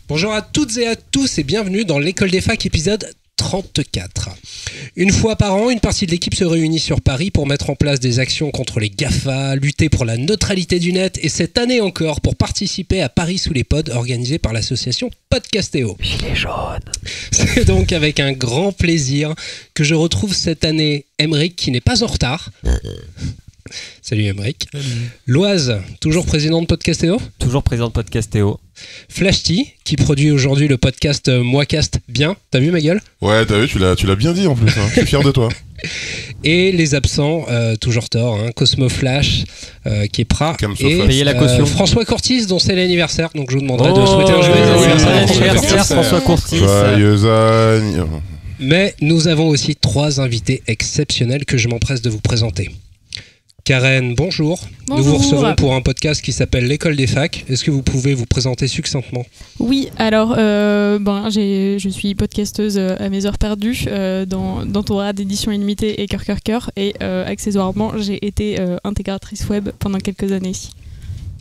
Bonjour à toutes et à tous et bienvenue dans l'école des facs épisode 34. Une fois par an, une partie de l'équipe se réunit sur Paris pour mettre en place des actions contre les GAFA, lutter pour la neutralité du net et cette année encore pour participer à Paris sous les pods organisé par l'association Podcastéo. Gilets jaunes. C'est donc avec un grand plaisir que je retrouve cette année Aymeric qui n'est pas en retard. Salut Aymeric. Salut. Loise, toujours président de Podcastéo. Toujours président de Podcastéo. Flashty, qui produit aujourd'hui le podcast Moicast bien. T'as vu ma gueule ? Ouais, t'as vu, tu l'as bien dit en plus. Hein. Je suis fier de toi. Et les absents, toujours tort, hein, Cosmo Flash, qui est Prat, et payer la caution. François Courtis, dont c'est l'anniversaire. Donc je vous demanderai de souhaiter un joyeux anniversaire François Courtis. Joyeux anniversaire. Mais nous avons aussi 3 invités exceptionnels que je m'empresse de vous présenter. Karen, bonjour. Nous vous recevons pour un podcast qui s'appelle L'école des facs. Est-ce que vous pouvez vous présenter succinctement ? Oui, alors je suis podcasteuse à mes heures perdues dans Torah d'édition illimitée et Cœur. Et accessoirement, j'ai été intégratrice web pendant quelques années.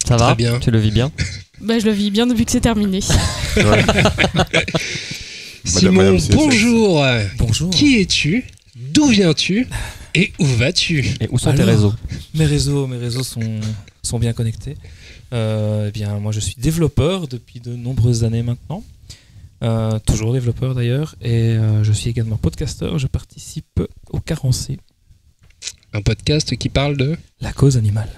Ça va ? Très bien. Tu le vis bien ? Je le vis bien depuis que c'est terminé. Ouais. Simon, Madame bonjour. Bonjour. Qui es-tu ? D'où viens-tu ? Et où vas-tu ? Et où sont tes Alors, réseaux ? Mes réseaux sont bien connectés. Moi, je suis développeur depuis de nombreuses années maintenant. Toujours développeur d'ailleurs. Et je suis également podcasteur. Je participe au Carencé, Un podcast qui parle de... la cause animale.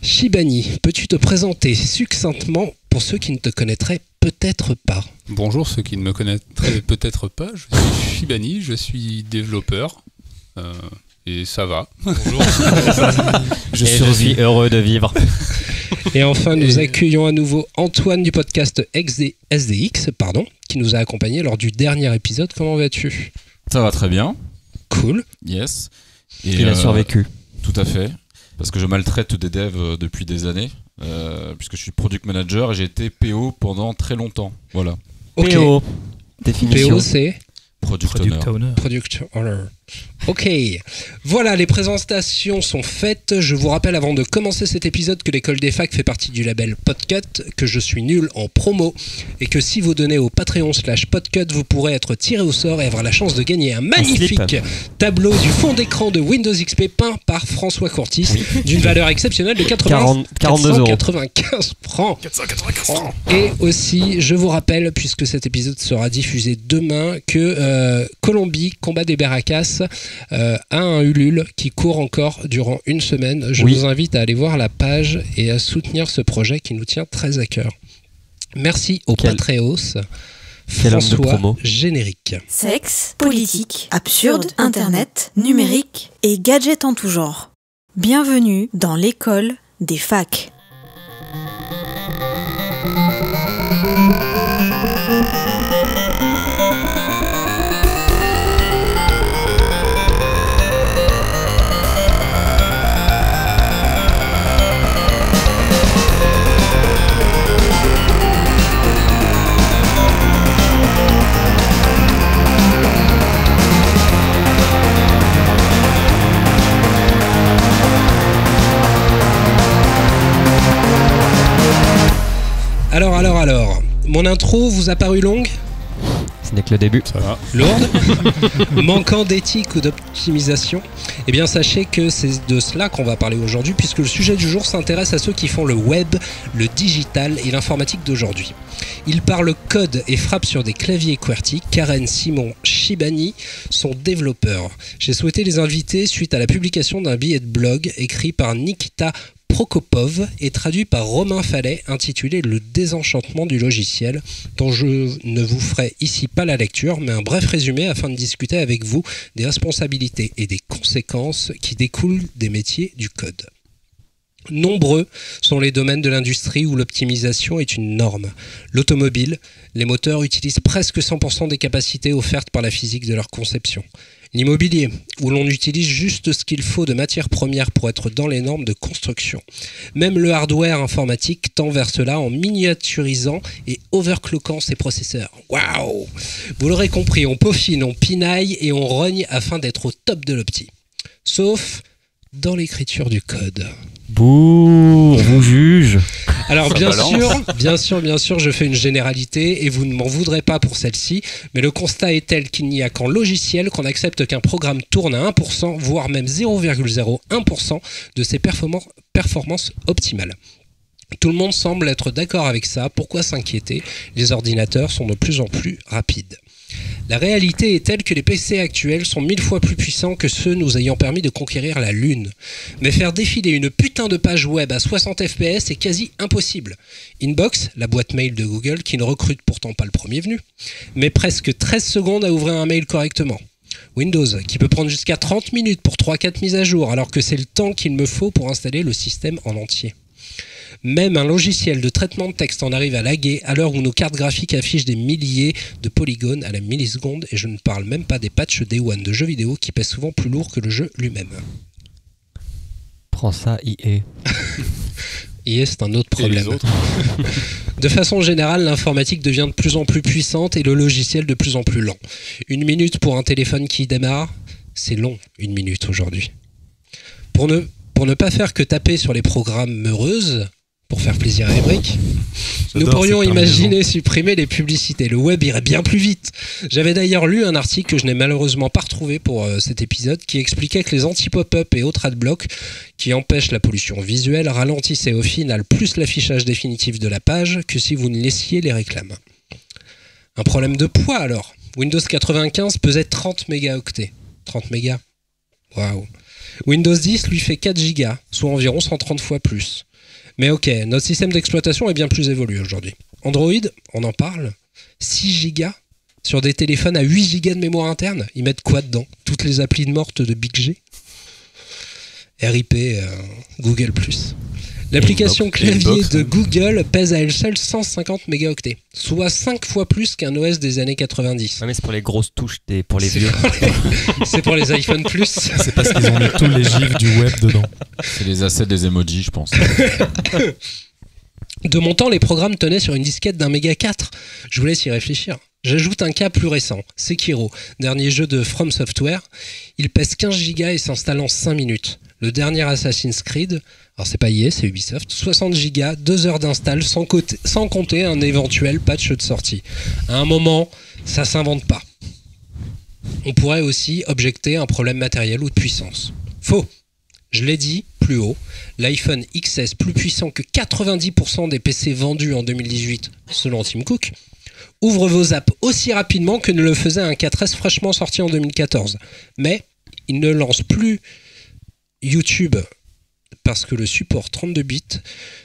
Shibani, peux-tu te présenter succinctement pour ceux qui ne te connaîtraient peut-être pas ? Bonjour, ceux qui ne me connaîtraient peut-être pas, je suis Shibani, je suis développeur et ça va. Bonjour. Je suis heureux de vivre. Et enfin, nous accueillons à nouveau Antoine du podcast SDX, qui nous a accompagnés lors du dernier épisode. Comment vas-tu ? Ça va très bien, Cool. yes. Et Il a survécu. Tout à fait, parce que je maltraite des devs depuis des années, puisque je suis product manager et j'ai été PO pendant très longtemps. Voilà, Ok. PO. Définition. PO, c'est product owner. Product Owner. Ok, voilà, les présentations sont faites. Je vous rappelle avant de commencer cet épisode que l'école des facs fait partie du label Podcut, que je suis nul en promo et que si vous donnez au Patreon/Podcut, vous pourrez être tiré au sort et avoir la chance de gagner un magnifique tableau du fond d'écran de Windows XP peint par François Courtis d'une valeur exceptionnelle de 42 euros. 495 francs. 495 francs. Et aussi, je vous rappelle, puisque cet épisode sera diffusé demain, que Colombie, Combat des Barracas, a un Ulule qui court encore durant une semaine. Je vous invite à aller voir la page et à soutenir ce projet qui nous tient très à cœur. Merci au Patreos. François, générique. Sexe, politique, absurde, internet, numérique et gadgets en tout genre. Bienvenue dans l'école des facs. Alors, mon intro vous a paru longue ? Ce n'est que le début. Ça va. Lourde ? Manquant d'éthique ou d'optimisation ? Eh bien, sachez que c'est de cela qu'on va parler aujourd'hui, puisque le sujet du jour s'intéresse à ceux qui font le web, le digital et l'informatique d'aujourd'hui. Ils parlent code et frappent sur des claviers QWERTY. Karen, Simon, Shibani sont développeurs. J'ai souhaité les inviter suite à la publication d'un billet de blog écrit par Nikita Prokopov et traduit par Romain Fallet, intitulé « Le désenchantement du logiciel », dont je ne vous ferai ici pas la lecture, mais un bref résumé afin de discuter avec vous des responsabilités et des conséquences qui découlent des métiers du code. Nombreux sont les domaines de l'industrie où l'optimisation est une norme. L'automobile, les moteurs utilisent presque 100% des capacités offertes par la physique de leur conception. L'immobilier, où l'on utilise juste ce qu'il faut de matières premières pour être dans les normes de construction. Même le hardware informatique tend vers cela en miniaturisant et overclockant ses processeurs. Waouh! Vous l'aurez compris, on peaufine, on pinaille et on rogne afin d'être au top de l'opti. Sauf dans l'écriture du code. Bouh, on vous juge. Alors Ça bien balance. sûr, je fais une généralité et vous ne m'en voudrez pas pour celle-ci, mais le constat est tel qu'il n'y a qu'en logiciel qu'on accepte qu'un programme tourne à 1%, voire même 0,01% de ses performances optimales. Tout le monde semble être d'accord avec ça, pourquoi s'inquiéter? Les ordinateurs sont de plus en plus rapides. La réalité est telle que les PC actuels sont 1000 fois plus puissants que ceux nous ayant permis de conquérir la Lune. Mais faire défiler une putain de page web à 60 fps est quasi impossible. Inbox, la boîte mail de Google, qui ne recrute pourtant pas le premier venu, met presque 13 secondes à ouvrir un mail correctement. Windows, qui peut prendre jusqu'à 30 minutes pour 3-4 mises à jour, alors que c'est le temps qu'il me faut pour installer le système en entier. Même un logiciel de traitement de texte en arrive à laguer à l'heure où nos cartes graphiques affichent des milliers de polygones à la milliseconde, et je ne parle même pas des patchs Day One de jeux vidéo qui pèsent souvent plus lourd que le jeu lui-même. Prends ça, EA. Et c'est un autre Et les problème. autres De façon générale, l'informatique devient de plus en plus puissante et le logiciel de plus en plus lent. 1 minute pour un téléphone qui démarre, c'est long, 1 minute aujourd'hui. Pour ne pas faire que taper sur les programmes heureuses, pour faire plaisir à Emric, nous pourrions imaginer supprimer les publicités. Le web irait bien plus vite. J'avais d'ailleurs lu un article que je n'ai malheureusement pas retrouvé pour cet épisode qui expliquait que les anti-pop-up et autres adblocks qui empêchent la pollution visuelle ralentissaient au final plus l'affichage définitif de la page que si vous ne laissiez les réclames. Un problème de poids alors. Windows 95 pesait 30 mégaoctets. 30 mégas. Waouh. Windows 10 lui fait 4 gigas, soit environ 130 fois plus. Mais ok, notre système d'exploitation est bien plus évolué aujourd'hui. Android, on en parle, 6 gigas sur des téléphones à 8 gigas de mémoire interne. Ils mettent quoi dedans? Toutes les applis mortes de Big G? RIP Google+. L'application clavier de Google pèse à elle seule 150 mégaoctets, soit 5 fois plus qu'un OS des années 90. Ouais, mais c'est pour les grosses touches, pour les vieux. C'est pour les iPhone Plus. C'est parce qu'ils ont mis tous les gifs du web dedans. C'est les assets des emojis, je pense. De mon temps, les programmes tenaient sur une disquette d'1 méga 4. Je vous laisse y réfléchir. J'ajoute un cas plus récent, Sekiro, dernier jeu de From Software. Il pèse 15 gigas et s'installe en 5 minutes. Le dernier Assassin's Creed, alors c'est pas EA, c'est Ubisoft, 60 gigas, 2 heures d'install sans compter un éventuel patch de sortie. À un moment, ça s'invente pas. On pourrait aussi objecter un problème matériel ou de puissance. Faux. Je l'ai dit plus haut, l'iPhone XS plus puissant que 90% des PC vendus en 2018, selon Tim Cook, ouvre vos apps aussi rapidement que ne le faisait un 4S fraîchement sorti en 2014. Mais il ne lance plus YouTube parce que le support 32 bits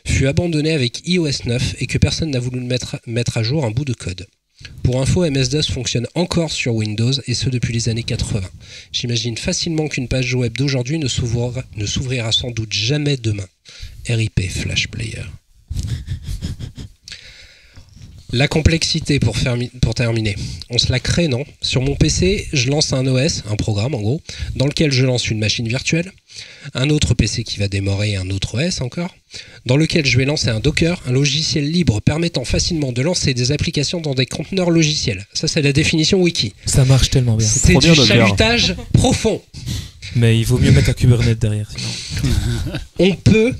fut abandonné avec iOS 9 et que personne n'a voulu mettre à jour un bout de code. Pour info, MS-DOS fonctionne encore sur Windows et ce depuis les années 80. J'imagine facilement qu'une page web d'aujourd'hui ne s'ouvrira sans doute jamais demain. RIP Flash Player. La complexité pour terminer. On se la crée, non? Sur mon PC, je lance un OS, un programme en gros, dans lequel je lance une machine virtuelle, un autre PC qui va démarrer un autre OS encore, dans lequel je vais lancer un Docker, un logiciel libre permettant facilement de lancer des applications dans des conteneurs logiciels. Ça, c'est la définition wiki. Ça marche tellement bien. C'est du chalutage profond. Mais il vaut mieux mettre un Kubernetes derrière, sinon. On peut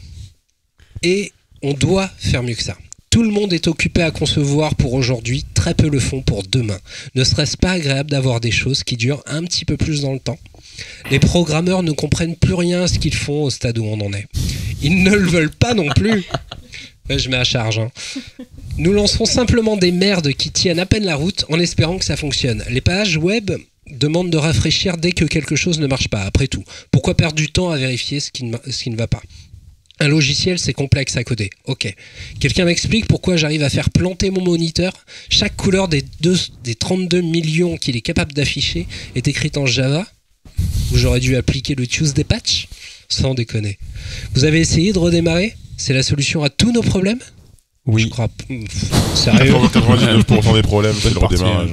et on doit faire mieux que ça. Tout le monde est occupé à concevoir pour aujourd'hui, très peu le font pour demain. Ne serait-ce pas agréable d'avoir des choses qui durent un petit peu plus dans le temps? Les programmeurs ne comprennent plus rien à ce qu'ils font au stade où on en est. Ils ne le veulent pas non plus. Je mets à charge. Hein. Nous lançons simplement des merdes qui tiennent à peine la route en espérant que ça fonctionne. Les pages web demandent de rafraîchir dès que quelque chose ne marche pas, après tout. Pourquoi perdre du temps à vérifier ce qui ne va pas? Un logiciel, c'est complexe à coder. Ok. Quelqu'un m'explique pourquoi j'arrive à faire planter mon moniteur. Chaque couleur des 32 millions qu'il est capable d'afficher est écrite en Java. Où j'aurais dû appliquer le Tuesday patch. Sans déconner. Vous avez essayé de redémarrer? C'est la solution à tous nos problèmes? Oui. Je crois. Sérieux? 99% des problèmes, c'est le redémarrage.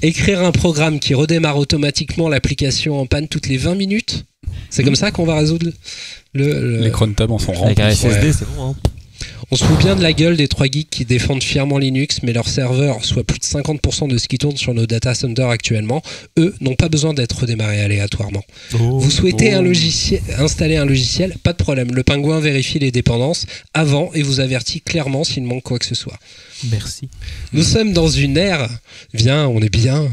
Écrire un programme qui redémarre automatiquement l'application en panne toutes les 20 minutes? C'est comme ça qu'on va résoudre Les cron tabs en sont Avec remplis. un SSD, Ouais. c'est bon. Hein. On se fout bien de la gueule des 3 geeks qui défendent fièrement Linux, mais leurs serveurs, soit plus de 50% de ce qui tourne sur nos data centers actuellement, eux, n'ont pas besoin d'être redémarrés aléatoirement. Vous souhaitez installer un logiciel, pas de problème. Le pingouin vérifie les dépendances avant et vous avertit clairement s'il manque quoi que ce soit. Merci. Nous sommes dans une ère... Viens, on est bien.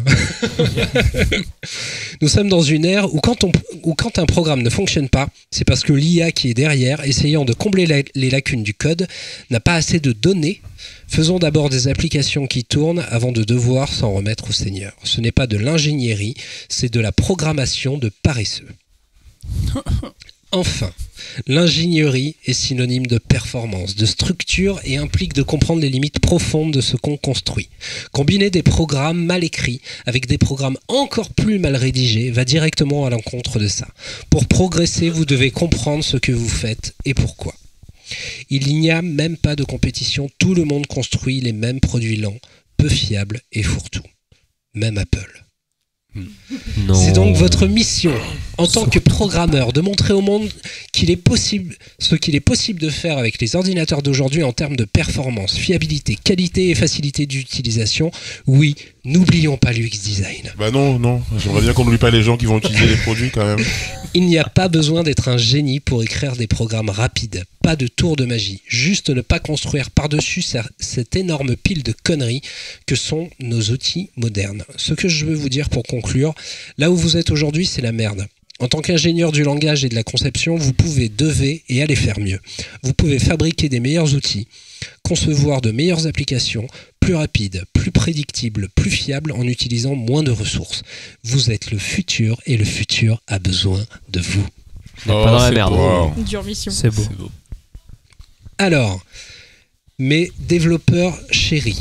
Nous sommes dans une ère où quand un programme ne fonctionne pas, c'est parce que l'IA qui est derrière, essayant de combler les lacunes du code, n'a pas assez de données. Faisons d'abord des applications qui tournent avant de devoir s'en remettre au Seigneur. Ce n'est pas de l'ingénierie, c'est de la programmation de paresseux. Enfin, l'ingénierie est synonyme de performance, de structure et implique de comprendre les limites profondes de ce qu'on construit. Combiner des programmes mal écrits avec des programmes encore plus mal rédigés va directement à l'encontre de ça. Pour progresser, vous devez comprendre ce que vous faites et pourquoi. Il n'y a même pas de compétition, tout le monde construit les mêmes produits lents, peu fiables et fourre-tout. Même Apple. Non. C'est donc votre mission, en tant que programmeur, de montrer au monde ce qu'il est possible de faire avec les ordinateurs d'aujourd'hui en termes de performance, fiabilité, qualité et facilité d'utilisation. Oui, n'oublions pas l'UX design. Bah non, j'aimerais bien qu'on n'oublie pas les gens qui vont utiliser les produits quand même. Il n'y a pas besoin d'être un génie pour écrire des programmes rapides, pas de tour de magie, juste ne pas construire par-dessus cette énorme pile de conneries que sont nos outils modernes. Ce que je veux vous dire pour conclure, là où vous êtes aujourd'hui, c'est la merde. En tant qu'ingénieur du langage et de la conception, vous devez et aller faire mieux. Vous pouvez fabriquer des meilleurs outils, concevoir de meilleures applications, plus rapides, plus prédictibles, plus fiables en utilisant moins de ressources. Vous êtes le futur et le futur a besoin de vous. Vous n'êtes pas dans la merde. Wow. Dure mission. C'est beau. Alors, mes développeurs chéris,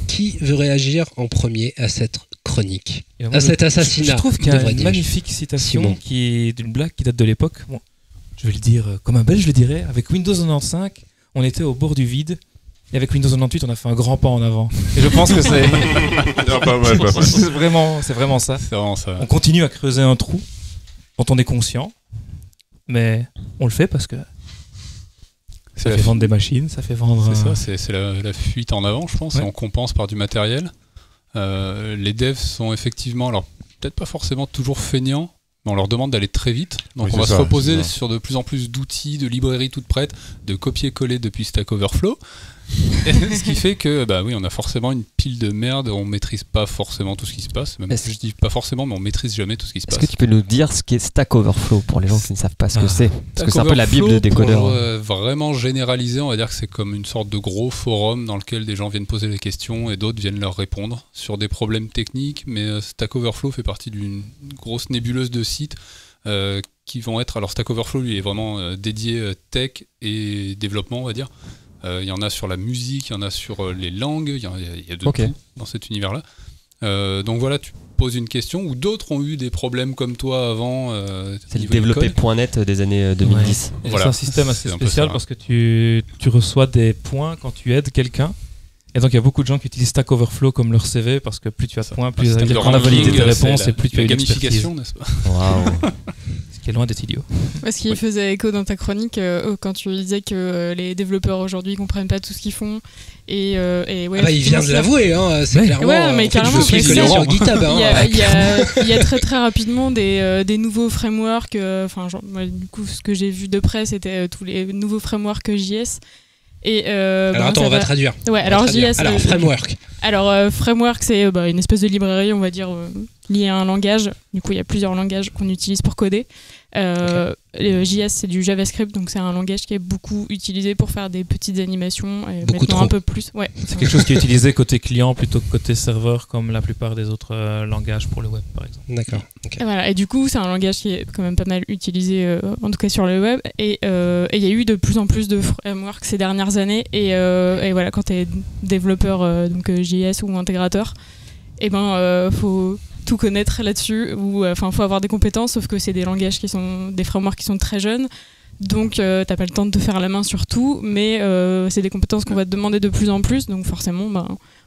qui veut réagir en premier à cette chronique, Et moi, à cet assassinat? Je trouve qu'il y a une devrais-dire. magnifique citation Simon. qui est d'une blague qui date de l'époque. Bon, je vais le dire comme un Belge, je le dirais. Avec Windows 95, on était au bord du vide. Et avec Windows 98, on a fait un grand pas en avant. Et je pense que c'est Ah, pas mal. c'est vraiment ça. C'est vraiment ça. On continue à creuser un trou dont on est conscient, mais on le fait parce que ça fait vendre des machines, ça fait vendre... C'est la fuite en avant, je pense, Ouais. et on compense par du matériel. Les devs sont effectivement, alors peut-être pas forcément toujours feignants, mais on leur demande d'aller très vite. Donc Oui, on va c'est se ça, reposer c'est ça. sur de plus en plus d'outils, de librairies toutes prêtes, de copier-coller depuis Stack Overflow. Ce qui fait que, bah oui, on a forcément une pile de merde, on maîtrise pas forcément tout ce qui se passe. Même Est-ce- je dis pas forcément, mais on maîtrise jamais tout ce qui se Est-ce passe. que tu peux nous dire ce qu'est Stack Overflow pour les gens qui ne savent pas ce que Ah. c'est? Parce que Stack c'est un peu la bible Overflow, des codeurs. Pour vraiment généraliser, on va dire que c'est comme une sorte de gros forum dans lequel des gens viennent poser des questions et d'autres viennent leur répondre sur des problèmes techniques. Mais Stack Overflow fait partie d'une grosse nébuleuse de sites qui vont être... Alors Stack Overflow, lui, est vraiment dédié tech et développement, on va dire. Il y en a sur la musique, il y en a sur les langues, il y a de Ok. tout dans cet univers-là. Donc voilà, tu poses une question, ou d'autres ont eu des problèmes comme toi avant. C'est le niveau du code. développé.net des années 2010. Et Voilà. c'est un système assez C'est un peu spécial ça. parce que tu reçois des points quand tu aides quelqu'un. Et donc il y a beaucoup de gens qui utilisent Stack Overflow comme leur CV parce que plus tu as de points, plus Système de on a validé ranking, tes réponses c'est et plus tu as la une expertise. gamification, n'est-ce pas? Waouh. Ce qui est loin d'être idiot. Parce qu'il Oui. faisait écho dans ta chronique quand tu disais que les développeurs aujourd'hui comprennent pas tout ce qu'ils font. Et ouais, Ah bah, il vient de l'avouer, hein, c'est Ouais. clairement. Ouais, mais en fait, carrément, je suis c'est collé ça. sur GitHub. Hein, Il y a très très rapidement des nouveaux frameworks. Enfin, moi, du coup, ce que j'ai vu de près, c'était tous les nouveaux frameworks JS. Et, Alors attends, ça on va traduire. Ouais, On va alors traduire. JS. Alors, framework. Alors, framework, c'est une espèce de librairie, on va dire, liée à un langage. Du coup, il y a plusieurs langages qu'on utilise pour coder. Le JS, c'est du JavaScript, donc c'est un langage qui est beaucoup utilisé pour faire des petites animations. Et Beaucoup maintenant trop. un peu plus. Ouais. C'est quelque chose qui est utilisé côté client plutôt que côté serveur comme la plupart des autres langages pour le web par exemple. D'accord. ok. Et voilà, et du coup, c'est un langage qui est quand même pas mal utilisé, en tout cas sur le web. Et il y a eu de plus en plus de frameworks ces dernières années. Et voilà, quand tu es développeur donc JS ou intégrateur, faut tout connaître là-dessus. Ou faut avoir des compétences, sauf que c'est des langages des frameworks qui sont très jeunes. Donc, t'as pas le temps de te faire la main sur tout, mais c'est des compétences qu'on va te demander de plus en plus. Donc, forcément,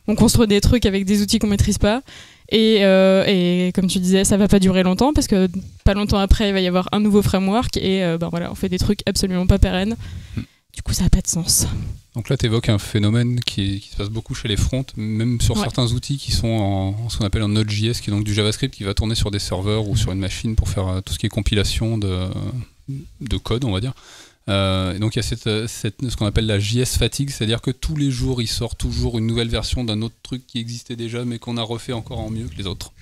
on construit des trucs avec des outils qu'on maîtrise pas. Et comme tu disais, ça va pas durer longtemps parce que pas longtemps après, il va y avoir un nouveau framework et voilà, on fait des trucs absolument pas pérennes. Du coup, ça a pas de sens. Donc là, tu évoques un phénomène qui se passe beaucoup chez les fronts, même sur certains outils qui sont en ce qu'on appelle en Node.js, qui est donc du JavaScript qui va tourner sur des serveurs ou sur une machine pour faire tout ce qui est compilation de code, on va dire. Et donc il y a ce qu'on appelle la JS fatigue, c'est-à-dire que tous les jours, il sort toujours une nouvelle version d'un autre truc qui existait déjà, mais qu'on a refait encore en mieux que les autres.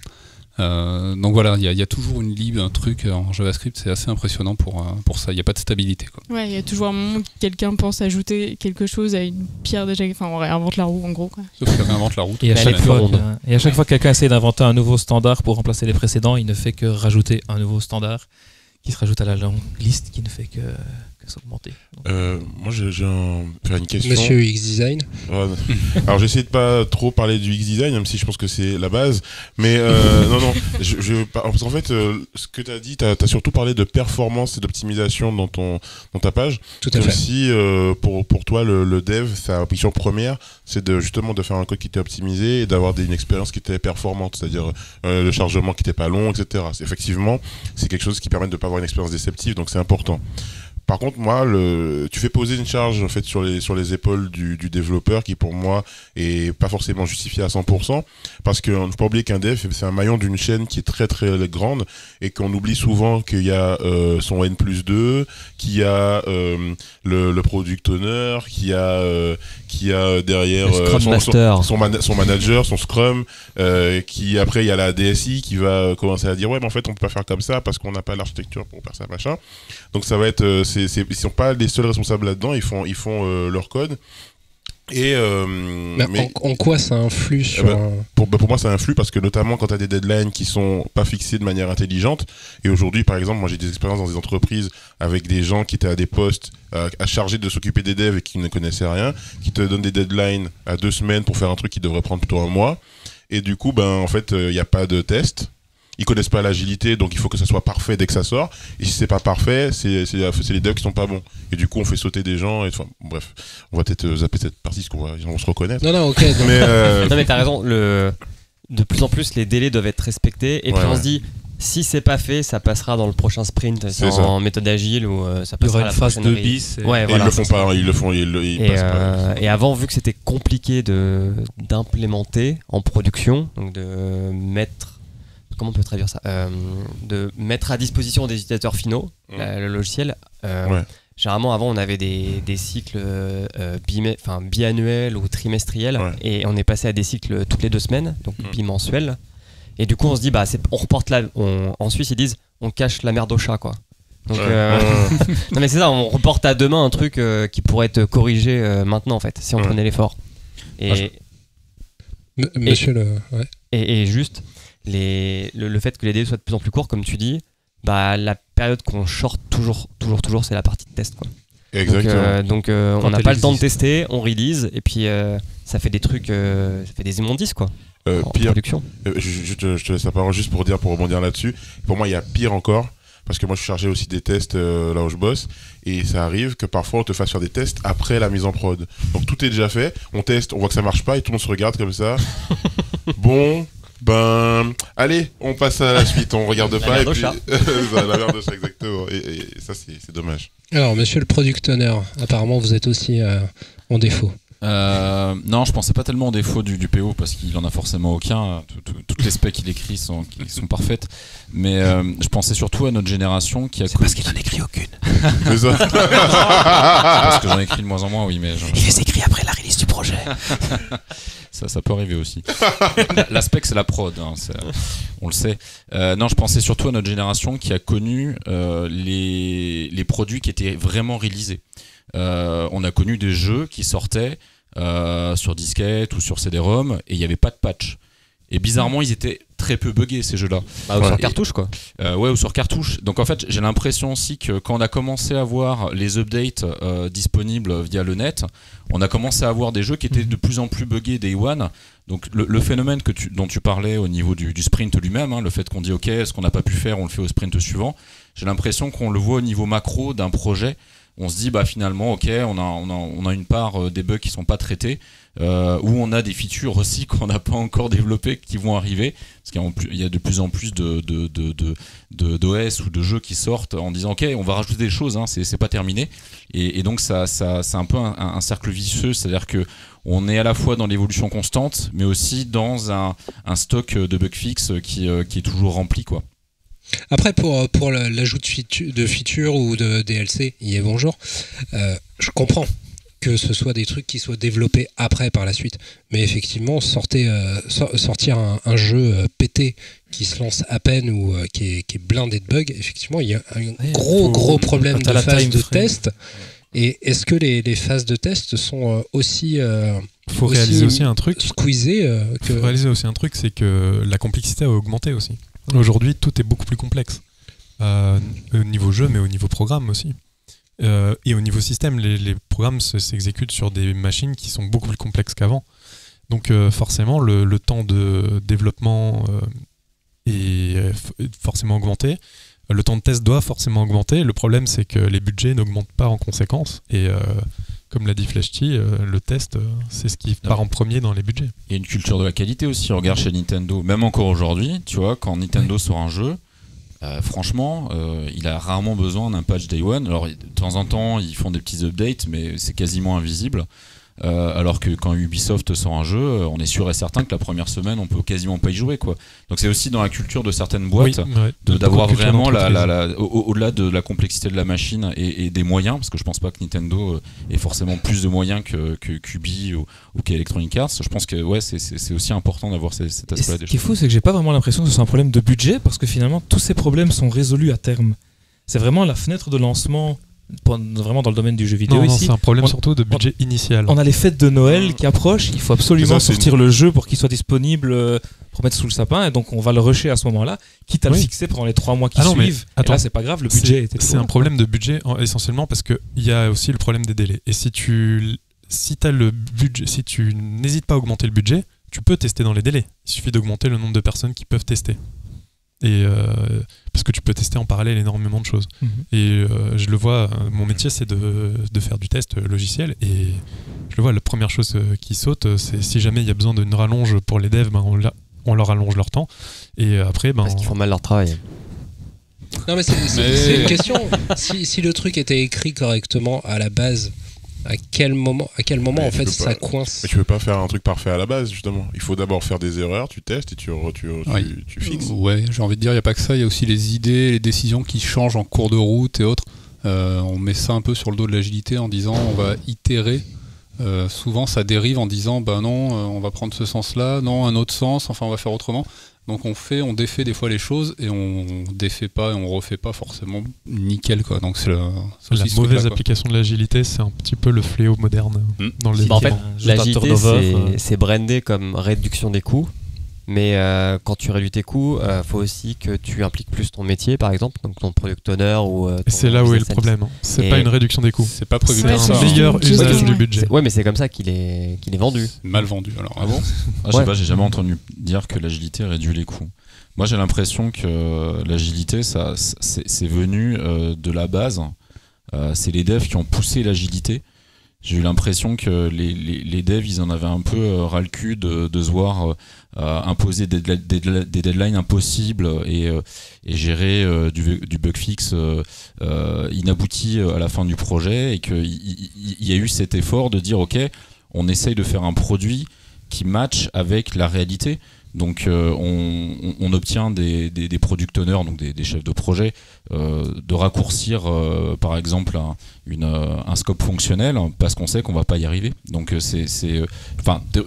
Donc voilà, il y a toujours une lib, un truc en JavaScript, c'est assez impressionnant pour ça, il n'y a pas de stabilité, quoi. Ouais, il y a toujours un moment où quelqu'un pense ajouter quelque chose à une pierre déjà, enfin on réinvente la roue en gros, quoi. Sauf qu'il réinvente la roue. Et à chaque fois que quelqu'un essaie d'inventer un nouveau standard pour remplacer les précédents, il ne fait que rajouter un nouveau standard qui se rajoute à la longue liste qui ne fait que s'augmenter. Moi j'ai une question. Monsieur XDesign. Alors j'essaie de pas trop parler du XDesign, même si je pense que c'est la base, mais non, parce qu'en fait ce que tu as dit, tu as surtout parlé de performance et d'optimisation dans ta page. Tout à fait. Aussi pour toi le dev, sa mission première, c'est justement de faire un code qui était optimisé et d'avoir une expérience qui était performante, c'est-à-dire le chargement qui n'était pas long, etc. Effectivement, c'est quelque chose qui permet de ne pas avoir une expérience déceptive, donc c'est important. Par contre, moi, tu fais poser une charge en fait sur les épaules du développeur qui, pour moi, est pas forcément justifié à 100%, parce qu'on ne faut pas oublier qu'un dev, c'est un maillon d'une chaîne qui est très très grande et qu'on oublie souvent qu'il y a son N+2, qu'il y a le product owner, qu'il y a derrière son manager, son scrum, qui après il y a la DSI qui va commencer à dire ouais mais en fait on peut pas faire comme ça parce qu'on n'a pas l'architecture pour faire ça machin. Donc ça va être ils sont pas les seuls responsables là-dedans, ils font leur code. Et mais en quoi ça influe sur pour moi ça influe parce que notamment quand tu as des deadlines qui sont pas fixées de manière intelligente, et aujourd'hui par exemple moi j'ai des expériences dans des entreprises avec des gens qui étaient à des postes à charger de s'occuper des devs et qui ne connaissaient rien, qui te donnent des deadlines à 2 semaines pour faire un truc qui devrait prendre plutôt un mois, et du coup en fait il n'y a pas de test. Ils connaissent pas l'agilité, donc il faut que ça soit parfait dès que ça sort. Et si c'est pas parfait, c'est les devs qui sont pas bons. Et du coup, on fait sauter des gens. Bref, on va peut-être zapper cette partie parce qu'on va se reconnaître. Non, ok. Donc... Non, mais t'as raison. De plus en plus, les délais doivent être respectés. Et puis on se dit, si c'est pas fait, ça passera dans le prochain sprint en méthode agile ou ça passera à la phase prochaine 2 bis. Ouais, voilà, ils le font pas. Ils passent pas. Et avant, vu que c'était compliqué d'implémenter en production, donc de mettre. Comment on peut traduire ça, de mettre à disposition des utilisateurs finaux le logiciel. Généralement, avant, on avait des cycles biannuels ou trimestriels, et on est passé à des cycles toutes les 2 semaines, donc bimensuels. Et du coup, on se dit, on reporte en Suisse, ils disent, on cache la merde au chat, quoi. Donc, non mais c'est ça, on reporte à demain un truc qui pourrait être corrigé maintenant, en fait, si on prenait l'effort. Et juste. Le fait que les délais soient de plus en plus courts, comme tu dis, la période qu'on short toujours, c'est la partie de test, quoi. Exactement. Donc on n'a pas le temps de tester, on release, et puis ça fait des trucs, ça fait des immondices, quoi. En production. Je te laisse la parole juste pour rebondir là-dessus. Pour moi, il y a pire encore. Parce que moi je suis chargé aussi des tests là où je bosse, et ça arrive que parfois on te fasse faire des tests après la mise en prod. Donc tout est déjà fait, on teste, on voit que ça marche pas et tout le monde se regarde comme ça. Bon, allez, on passe à la suite, on regarde pas. Et puis... la merde de chat, exactement. Et ça c'est dommage. Alors monsieur le product owner, apparemment vous êtes aussi en défaut. Non, je pensais pas tellement au défaut du PO parce qu'il en a forcément aucun. Toutes les specs qu'il écrit sont parfaites. Mais je pensais surtout à notre génération qui a. C'est parce qu'il en écrit aucune. C'est ça. Parce que j'en écris de moins en moins, oui, mais. Il les écrit après la release du projet. Ça peut arriver aussi. La spec, c'est la prod, hein, on le sait. Non, je pensais surtout à notre génération qui a connu les produits qui étaient vraiment réalisés. On a connu des jeux qui sortaient sur disquette ou sur CD-ROM et il n'y avait pas de patch. Et bizarrement, ils étaient très peu buggés, ces jeux-là. Ou sur cartouche, quoi. Ou sur cartouche. Donc en fait, j'ai l'impression aussi que quand on a commencé à voir les updates disponibles via le net, on a commencé à avoir des jeux qui étaient de plus en plus buggés day one. Donc le phénomène dont tu parlais au niveau du sprint lui-même, le fait qu'on dit ok, ce qu'on n'a pas pu faire, on le fait au sprint suivant, j'ai l'impression qu'on le voit au niveau macro d'un projet. on se dit finalement ok, on a une part des bugs qui sont pas traités, où on a des features aussi qu'on n'a pas encore développées qui vont arriver, parce qu'il y a de plus en plus d'OS ou de jeux qui sortent en disant ok, on va rajouter des choses, c'est pas terminé, et donc ça c'est un peu un cercle vicieux, c'est-à-dire que on est à la fois dans l'évolution constante, mais aussi dans un stock de bug fix qui est toujours rempli, quoi. Après, pour l'ajout de features ou de DLC, bonjour, je comprends que ce soit des trucs qui soient développés après par la suite. Mais effectivement, sortir un jeu pété qui se lance à peine ou qui est blindé de bugs, effectivement, il y a un gros problème de phase de test. Et est-ce que les phases de test sont aussi faut réaliser aussi un truc. Squeezées faut réaliser aussi un truc, c'est que la complexité a augmenté aussi. Aujourd'hui, tout est beaucoup plus complexe. Au niveau jeu, mais au niveau programme aussi. Et au niveau système, les programmes s'exécutent sur des machines qui sont beaucoup plus complexes qu'avant. Donc forcément, le temps de développement est forcément augmenté. Le temps de test doit forcément augmenter. Le problème, c'est que les budgets n'augmentent pas en conséquence. Et comme l'a dit Fleshty, le test, c'est ce qui part en premier dans les budgets. Il y a une culture de la qualité aussi. Regarde chez Nintendo, même encore aujourd'hui, tu vois, quand Nintendo sort un jeu, franchement, il a rarement besoin d'un patch Day One. Alors, de temps en temps, ils font des petits updates, mais c'est quasiment invisible. Alors que quand Ubisoft sort un jeu, on est sûr et certain que la première semaine, on peut quasiment pas y jouer, quoi. Donc c'est aussi dans la culture de certaines boîtes d'avoir vraiment au-delà de la complexité de la machine et des moyens, parce que je pense pas que Nintendo ait forcément plus de moyens qu'Ubi ou qu'Electronic Arts. Je pense que c'est aussi important d'avoir cet aspect-là des choses. Ce qui est fou, c'est que j'ai pas vraiment l'impression que ce soit un problème de budget, parce que finalement tous ces problèmes sont résolus à terme. C'est vraiment la fenêtre de lancement. Vraiment dans le domaine du jeu vidéo ici. C'est un problème surtout de budget initial. On a les fêtes de Noël qui approchent, il faut absolument sortir le jeu pour qu'il soit disponible pour mettre sous le sapin, et donc on va le rusher à ce moment-là, quitte à le fixer pendant les 3 mois qui suivent. Et là c'est pas grave, le budget était c'est un problème de budget essentiellement parce qu'il y a aussi le problème des délais. Et si tu n'hésites pas à augmenter le budget, tu peux tester dans les délais. Il suffit d'augmenter le nombre de personnes qui peuvent tester. Et parce que tu peux tester en parallèle énormément de choses. Et je le vois, mon métier c'est de faire du test logiciel, et je le vois, la première chose qui saute, c'est si jamais il y a besoin d'une rallonge pour les devs, on leur allonge leur temps, et après parce qu'ils font mal leur travail. Non mais c'est une question. Si le truc était écrit correctement à la base, à quel moment en fait ça coince? Mais tu peux pas faire un truc parfait à la base, justement. Il faut d'abord faire des erreurs, tu testes et tu fixes. Ouais, j'ai envie de dire, il n'y a pas que ça, il y a aussi les idées, les décisions qui changent en cours de route et autres. On met ça un peu sur le dos de l'agilité en disant on va itérer. Souvent ça dérive en disant on va prendre ce sens-là, non, un autre sens, enfin on va faire autrement. Donc on défait des fois les choses et on défait pas et on refait pas forcément nickel, quoi. Donc c'est la mauvaise application de l'agilité, c'est un petit peu le fléau moderne dans les en fait, l'agilité c'est brandé comme réduction des coûts, mais quand tu réduis tes coûts, faut aussi que tu impliques plus ton métier, par exemple, donc ton product owner ou c'est là où est le problème. C'est pas une réduction des coûts. C'est pas prévu. C'est un meilleur usage du budget. Ouais, mais c'est comme ça qu'il est vendu. Mal vendu. Alors ah bon? Je sais pas, j'ai jamais entendu dire que l'agilité réduit les coûts. Moi, j'ai l'impression que l'agilité, c'est venu de la base. C'est les devs qui ont poussé l'agilité. J'ai eu l'impression que les devs, ils en avaient un peu ras le cul de se voir imposer des deadlines impossibles et gérer du bug fix inabouti à la fin du projet, et qu'il y a eu cet effort de dire ok, on essaye de faire un produit qui match avec la réalité. Donc on obtient des product owners, donc des chefs de projet, de raccourcir par exemple un scope fonctionnel parce qu'on sait qu'on va pas y arriver. Donc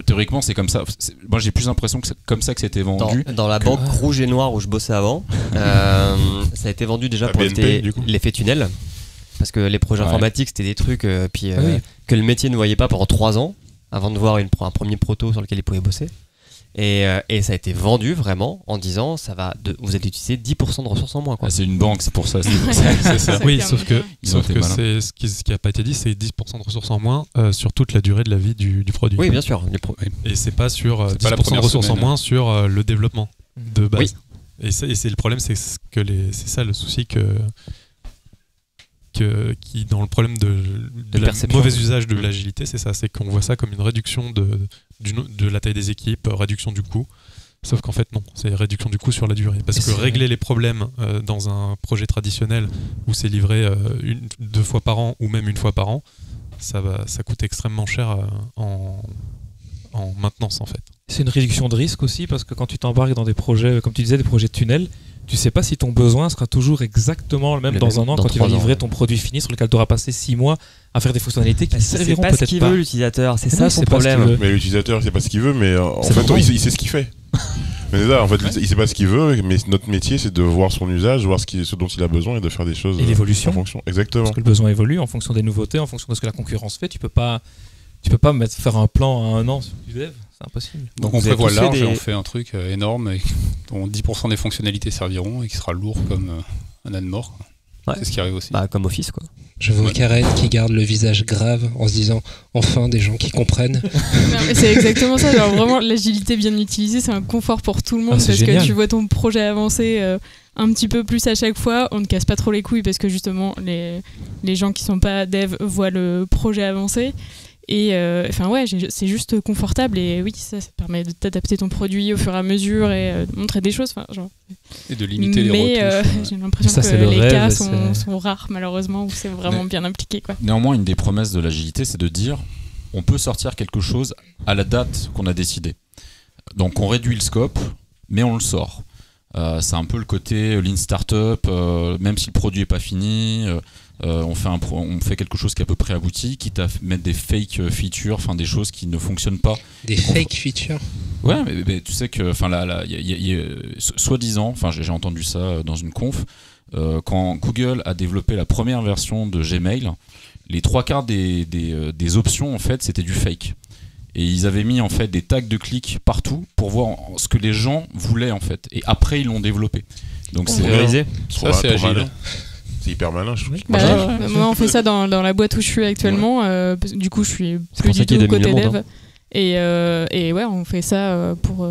théoriquement c'est comme ça. Moi j'ai plus l'impression que c'est comme ça que c'était vendu. Dans la banque rouge et noire où je bossais avant, ça a été vendu déjà pour l'effet tunnel. Parce que les projets informatiques c'était des trucs que le métier ne voyait pas pendant 3 ans avant de voir un premier proto sur lequel il pouvait bosser. Et ça a été vendu vraiment en disant vous allez utiliser 10% de ressources en moins, quoi. C'est une banque, c'est pour ça. C'est ça. Oui, sauf que c'est ce qui n'a pas été dit, c'est 10% de ressources en moins sur toute la durée de la vie du produit. Oui, bien sûr. Et c'est pas sur 10% de ressources en moins sur le développement de base. Oui. Et c'est le problème, c'est ça le souci qui dans le problème de la perception. mauvais usage de l'agilité, c'est ça, c'est qu'on voit ça comme une réduction de la taille des équipes, réduction du coût. Sauf qu'en fait non, c'est réduction du coût sur la durée. Parce que régler les problèmes dans un projet traditionnel où c'est livré 2 fois par an ou même 1 fois par an, ça coûte extrêmement cher en maintenance en fait. C'est une réduction de risque aussi parce que quand tu t'embarques dans des projets, comme tu disais, des projets de tunnel, tu sais pas si ton besoin sera toujours exactement le même dans un an quand tu vas livrer ton produit fini sur lequel tu auras passé 6 mois à faire des fonctionnalités qui ne serviront peut-être pas. C'est pas ce qu'il veut l'utilisateur, c'est ça son problème. Mais l'utilisateur, c'est pas ce qu'il veut, mais en fait, il sait ce qu'il fait. Mais là, en fait, il sait pas ce qu'il veut, mais notre métier, c'est de voir son usage, voir ce dont il a besoin et de faire des choses. Et l'évolution. En fonction. Exactement. Parce que le besoin évolue en fonction des nouveautés, en fonction de ce que la concurrence fait. Tu peux pas faire un plan à 1 an sur du dev. C'est impossible. Donc on prévoit large et on fait un truc énorme dont 10% des fonctionnalités serviront et qui sera lourd comme un âne mort. Ouais. C'est ce qui arrive aussi. Bah, comme Office quoi. Je vois Karen qui garde le visage grave en se disant enfin des gens qui comprennent. Non, mais c'est exactement ça. Genre, vraiment, l'agilité bien utilisée, c'est un confort pour tout le monde parce que tu vois ton projet avancer un petit peu plus à chaque fois. On ne casse pas trop les couilles parce que justement les gens qui sont pas dev voient le projet avancer. Et c'est juste confortable et oui, ça permet d'adapter ton produit au fur et à mesure et de montrer des choses. Et de limiter les retouches. Mais j'ai l'impression que les cas sont rares malheureusement où c'est vraiment bien impliqué. Quoi. Néanmoins, une des promesses de l'agilité, c'est de dire on peut sortir quelque chose à la date qu'on a décidé. Donc on réduit le scope, mais on le sort. C'est un peu le côté lean startup, même si le produit n'est pas fini. On fait quelque chose qui est à peu près abouti, quitte à mettre des fake features, enfin des choses qui ne fonctionnent pas. Des fake features. Ouais, mais tu sais que, enfin soi-disant, enfin j'ai entendu ça dans une conf, quand Google a développé la première version de Gmail, les 3/4 des options en fait c'était du fake. Et ils avaient mis en fait des tags de clics partout pour voir ce que les gens voulaient en fait. Et après ils l'ont développé. Donc c'est réalisé. Ça c'est agile. C'est hyper malin, je trouve. Moi, on fait ça dans la boîte où je suis actuellement. Du coup, je suis plus du tout côté dev. Et ouais, on fait ça pour.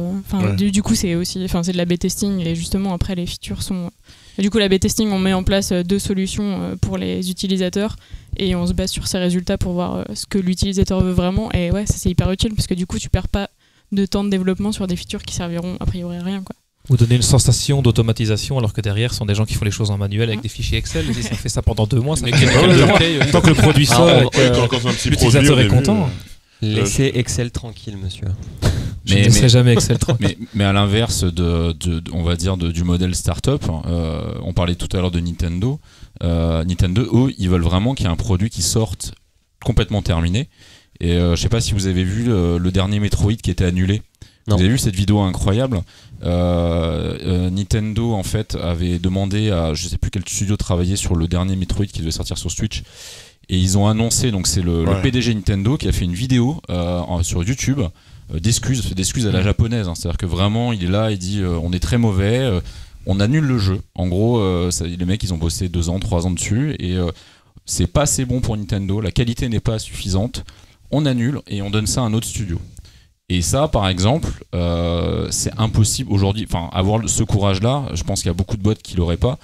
Du coup, c'est aussi, c'est de l'A/B testing et justement après les features sont. Du coup, l'A/B testing, on met en place 2 solutions pour les utilisateurs et on se base sur ces résultats pour voir ce que l'utilisateur veut vraiment. Et ouais, ça c'est hyper utile parce que du coup, tu perds pas de temps de développement sur des features qui serviront a priori à rien, quoi. Vous donnez une sensation d'automatisation alors que derrière ce sont des gens qui font les choses en manuel avec des fichiers Excel. Ils ont fait ça pendant 2 mois. Tant que le produit sort, l'utilisateur est content. Laissez Excel tranquille, monsieur. Je ne laisserai jamais Excel tranquille. Mais à l'inverse on va dire du modèle startup, on parlait tout à l'heure de Nintendo. Nintendo, eux, ils veulent vraiment qu'il y ait un produit qui sorte complètement terminé. Et je sais pas si vous avez vu le dernier Metroid qui était annulé. Non. Vous avez vu cette vidéo incroyable. Nintendo en fait avait demandé à je sais plus quel studio travaillait sur le dernier Metroid qui devait sortir sur Switch et ils ont annoncé, donc c'est le PDG Nintendo qui a fait une vidéo sur YouTube d'excuses à la japonaise, hein. C'est-à-dire que vraiment il est là, il dit on est très mauvais, on annule le jeu. En gros les mecs ils ont bossé 2 ans, 3 ans dessus et c'est pas assez bon pour Nintendo, la qualité n'est pas suffisante, on annule et on donne ça à un autre studio. Et ça, par exemple, c'est impossible aujourd'hui. Enfin, avoir ce courage-là, je pense qu'il y a beaucoup de boîtes qui l'auraient pas.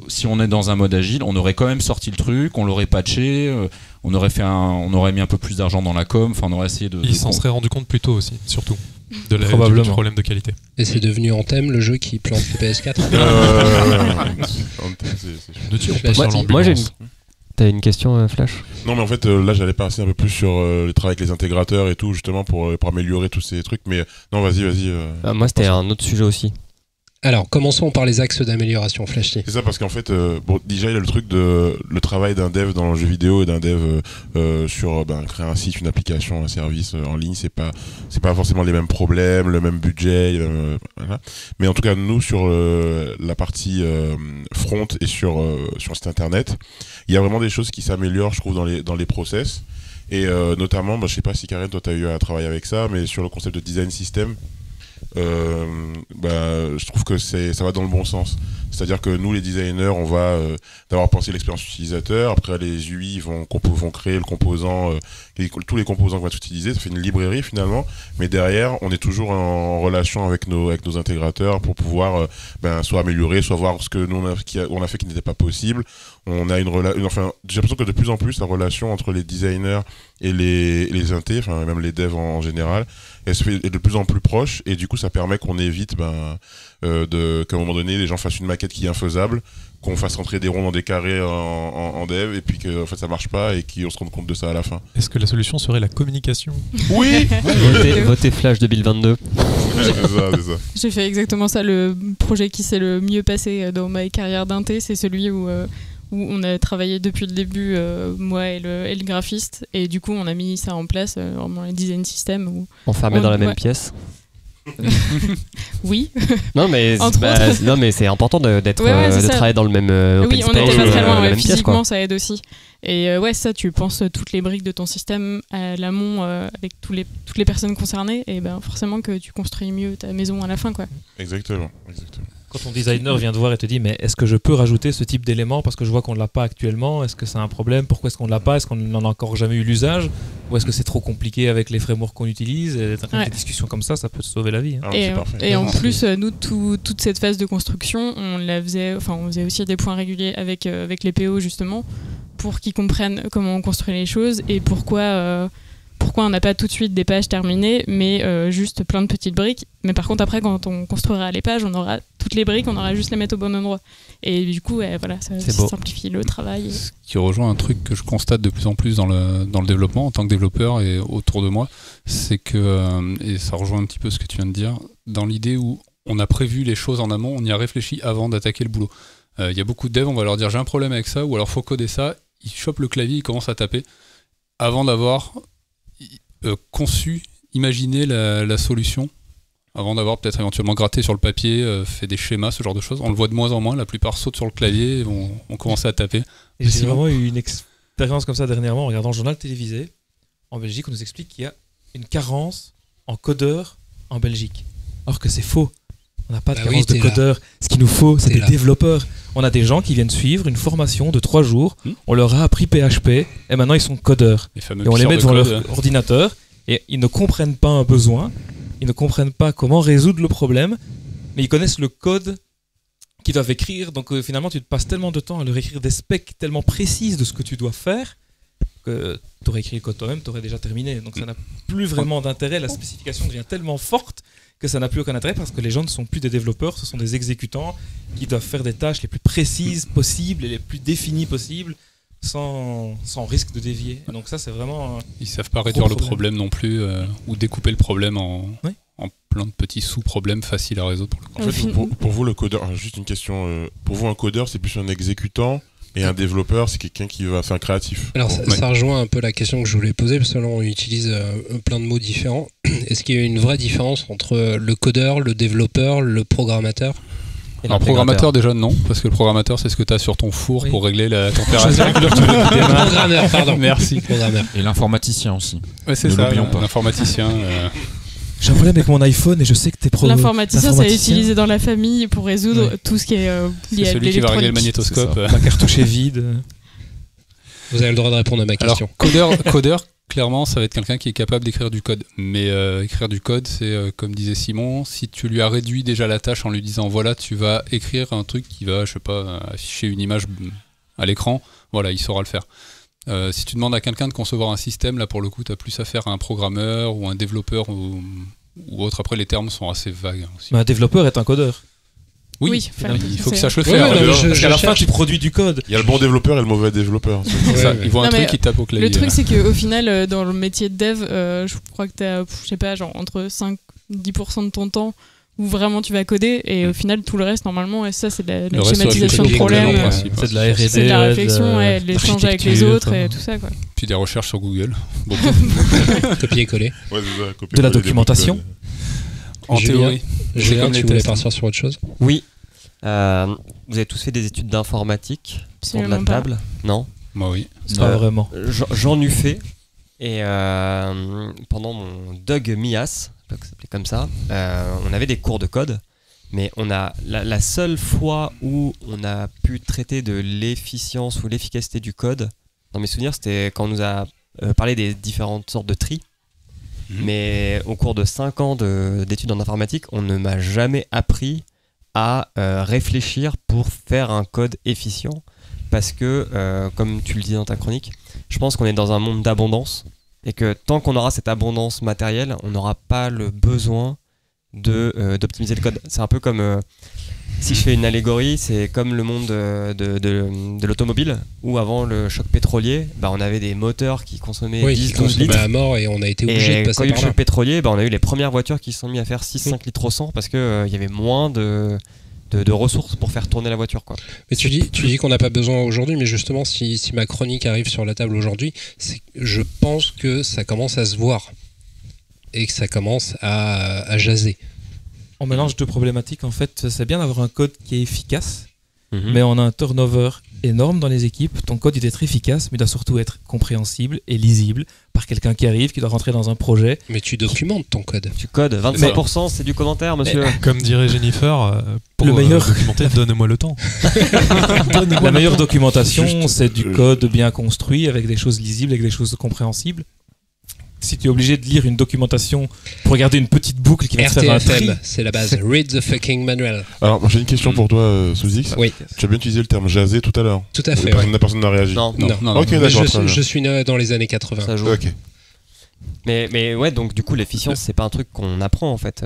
Si on est dans un mode agile, on aurait quand même sorti le truc, on l'aurait patché, on aurait mis un peu plus d'argent dans la com. Enfin, on aurait essayé de. Ils s'en seraient rendu compte plus tôt aussi, surtout, du problème de qualité. Et c'est devenu Anthem, le jeu qui plante le PS4. Moi, j'ai une. T'as une question, Flash ? Non, mais en fait, là, j'allais passer un peu plus sur le travail avec les intégrateurs et tout, justement, pour améliorer tous ces trucs. Mais non, vas-y. Moi, c'était un autre sujet aussi. Alors, commençons par les axes d'amélioration, Flashy. C'est ça, parce qu'en fait, déjà, il y a le truc le travail d'un dev dans le jeu vidéo et d'un dev sur créer un site, une application, un service en ligne. C'est pas forcément les mêmes problèmes, le même budget. Voilà. Mais en tout cas, nous, sur la partie front et sur site internet, il y a vraiment des choses qui s'améliorent, je trouve, dans les process. Et notamment, je sais pas si Karen, toi, tu as eu à travailler avec ça, mais sur le concept de design system, je trouve que ça va dans le bon sens. C'est-à-dire que nous, les designers, on va d'abord penser l'expérience utilisateur. Après, les UI vont créer le composant, tous les composants qu'on va utiliser. Ça fait une librairie finalement. Mais derrière, on est toujours en relation avec nos intégrateurs pour pouvoir soit améliorer, soit voir ce que nous on a fait qui n'était pas possible. On a j'ai l'impression que de plus en plus la relation entre les designers et les intés, enfin même les devs en général, elle se fait de plus en plus proche, et du coup ça permet qu'on évite qu'à un moment donné les gens fassent une maquette qui est infaisable, qu'on fasse rentrer des ronds dans des carrés en dev, et puis que en fait ça marche pas et qu'on se rende compte de ça à la fin. Est-ce que la solution serait la communication ? Oui. Votez Flash 2022. C'est ça. J'ai fait exactement ça. Le projet qui s'est le mieux passé dans ma carrière d'inté, c'est celui où on a travaillé depuis le début, moi et le graphiste, et du coup on a mis ça en place, vraiment les design systems. Enfermés dans la même pièce. Oui. Non mais c'est important de travailler dans le même open oui, on space, était pas très loin, physiquement pièce, ça aide aussi. Et ça, tu penses toutes les briques de ton système à l'amont avec toutes les personnes concernées, et forcément que tu construis mieux ta maison à la fin, quoi. Exactement. Quand ton designer vient te voir et te dit mais est-ce que je peux rajouter ce type d'élément parce que je vois qu'on ne l'a pas actuellement, est-ce que c'est un problème, pourquoi est-ce qu'on ne l'a pas, est-ce qu'on n'en a encore jamais eu l'usage, ou est-ce que c'est trop compliqué avec les frameworks qu'on utilise, et des discussions comme ça peut te sauver la vie, hein. Et en plus nous toute cette phase de construction on faisait aussi des points réguliers avec les PO justement pour qu'ils comprennent comment on construit les choses et pourquoi on n'a pas tout de suite des pages terminées, mais juste plein de petites briques. Mais par contre, après, quand on construira les pages, on aura toutes les briques, on aura juste les mettre au bon endroit. Et du coup, ça simplifie le travail. Ce qui rejoint un truc que je constate de plus en plus dans le développement, en tant que développeur et autour de moi, c'est que, et ça rejoint un petit peu ce que tu viens de dire, dans l'idée où on a prévu les choses en amont, on y a réfléchi avant d'attaquer le boulot. Il y a beaucoup de devs, on va leur dire j'ai un problème avec ça, ou alors faut coder ça, ils chopent le clavier, ils commencent à taper, avant d'avoir conçu, imaginé la solution, avant d'avoir peut-être éventuellement gratté sur le papier, fait des schémas, ce genre de choses. On le voit de moins en moins, la plupart sautent sur le clavier et vont commencer à taper. Et j'ai vraiment eu une expérience comme ça dernièrement en regardant le journal télévisé. En Belgique, on nous explique qu'il y a une carence en codeurs en Belgique. Alors que c'est faux. On n'a pas de carence de codeurs. Ce qu'il nous faut, c'est des développeurs. On a des gens qui viennent suivre une formation de 3 jours. On leur a appris PHP et maintenant ils sont codeurs. Et on les met devant leur ordinateur et ils ne comprennent pas un besoin. Ils ne comprennent pas comment résoudre le problème. Mais ils connaissent le code qu'ils doivent écrire. Donc finalement, tu te passes tellement de temps à leur écrire des specs tellement précises de ce que tu dois faire que tu aurais écrit le code toi-même, tu aurais déjà terminé. Donc ça n'a plus vraiment d'intérêt. La spécification devient tellement forte que ça n'a plus aucun intérêt parce que les gens ne sont plus des développeurs, ce sont des exécutants qui doivent faire des tâches les plus précises possibles et les plus définies possibles sans risque de dévier. Donc ça, c'est vraiment... Ils savent pas réduire le problème non plus ou découper le problème en plein de petits sous-problèmes faciles à résoudre. En fait, pour vous, le codeur, juste une question, pour vous, un codeur, c'est plus un exécutant et un développeur, c'est quelqu'un qui va faire un créatif. Alors ça rejoint un peu la question que je voulais poser, parce que là on utilise plein de mots différents. Est-ce qu'il y a une vraie différence entre le codeur, le développeur, le programmateur ? Alors programmateur déjà non, parce que le programmateur c'est ce que tu as sur ton four pour régler la température. Programmeur, pardon. Merci. Programmeur. Et l'informaticien aussi. Ouais, c'est ça, l'informaticien. J'ai un problème avec mon iPhone et je sais que t'es L'informaticien, c'est utilisé dans la famille pour résoudre tout ce qui est lié à l'électronique. Celui qui va régler le magnétoscope. La cartouche est vide. Vous avez le droit de répondre à ma question. Alors, codeur, clairement, ça va être quelqu'un qui est capable d'écrire du code. Mais écrire du code, c'est comme disait Simon, si tu lui as réduit déjà la tâche en lui disant voilà, tu vas écrire un truc qui va, je sais pas, afficher une image à l'écran, voilà, il saura le faire. Si tu demandes à quelqu'un de concevoir un système, là pour le coup, tu as plus affaire à un programmeur ou un développeur ou autre. Après, les termes sont assez vagues aussi. Mais un développeur est un codeur. Oui, il faut qu'il sache le faire. Parce qu'à la fin, tu produis du code. Il y a le bon développeur et le mauvais développeur. Ils voient un truc qui tape au clavier. Le truc, c'est qu'au final, dans le métier de dev, je crois que tu as, je sais pas, genre entre 5-10% de ton temps où vraiment tu vas coder, et au final, tout le reste, normalement, et ça, c'est de la schématisation de problèmes. C'est de la R&D, c'est de la réflexion, de l'échange avec les autres, et tout ça, quoi. Puis des recherches sur Google. Copier-coller. Ouais, c'est ça, de la documentation. En théorie. Julien, tu voulais partir sur autre chose ? Oui. Vous avez tous fait des études d'informatique sur de la table ? Non ? Moi, oui. Pas vraiment. J'en ai fait. Et pendant mon Doug Mias, ça s'appelait comme ça, on avait des cours de code. Mais on a la seule fois où on a pu traiter de l'efficience ou l'efficacité du code, dans mes souvenirs, c'était quand on nous a parlé des différentes sortes de tri. Mais au cours de 5 ans d'études en informatique, on ne m'a jamais appris à réfléchir pour faire un code efficient. Parce que, comme tu le dis dans ta chronique, je pense qu'on est dans un monde d'abondance. Et que tant qu'on aura cette abondance matérielle, on n'aura pas le besoin d'optimiser le code. C'est un peu comme, si je fais une allégorie, c'est comme le monde de l'automobile, où avant le choc pétrolier, on avait des moteurs qui consommaient 10-12 litres. À mort et on a été obligé de passer par là. Quand il y a eu le choc pétrolier, on a eu les premières voitures qui se sont mis à faire 6-5 litres au 100 parce qu'il y avait moins de ressources pour faire tourner la voiture, quoi. Mais tu dis qu'on n'a pas besoin aujourd'hui, mais justement, si ma chronique arrive sur la table aujourd'hui, je pense que ça commence à se voir et que ça commence à jaser. On mélange deux problématiques, en fait. C'est bien d'avoir un code qui est efficace, mais on a un turnover énorme dans les équipes. Ton code, il doit être efficace, mais il doit surtout être compréhensible et lisible par quelqu'un qui arrive, qui doit rentrer dans un projet. Mais tu documentes ton code. Tu codes, 25%, c'est du commentaire, monsieur. Comme dirait Jennifer, pour le meilleur documenter, donne-moi le temps. La meilleure documentation, c'est du code bien construit, avec des choses lisibles, avec des choses compréhensibles. Si tu es obligé de lire une documentation pour regarder une petite boucle qui va te faire un tri, c'est la base. Read the fucking manual. Alors, j'ai une question pour toi, Souzix. Oui. Tu as bien utilisé le terme jaser tout à l'heure. Tout à fait. Personne n'a réagi. Non. Ok, d'accord. Je suis né dans les années 80. Ça joue. Ok. Mais ouais, donc du coup, l'efficience, c'est pas un truc qu'on apprend, en fait,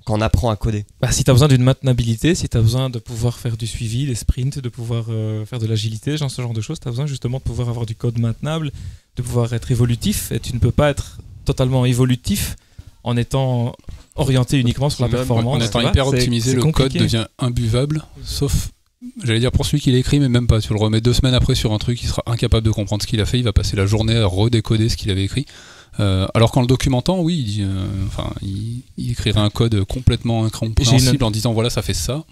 quand on apprend à coder. Si tu as besoin d'une maintenabilité, si tu as besoin de pouvoir faire du suivi, des sprints, de pouvoir faire de l'agilité, ce genre de choses, tu as besoin justement de pouvoir avoir du code maintenable, de pouvoir être évolutif, et tu ne peux pas être totalement évolutif en étant orienté uniquement sur la performance. En étant hyper optimisé, le code devient imbuvable, sauf, j'allais dire pour celui qui l'écrit, mais même pas. Tu le remets 2 semaines après sur un truc, il sera incapable de comprendre ce qu'il a fait, il va passer la journée à redécoder ce qu'il avait écrit. Alors qu'en le documentant, oui, il écrirait un code complètement incompréhensible en disant voilà, ça fait ça.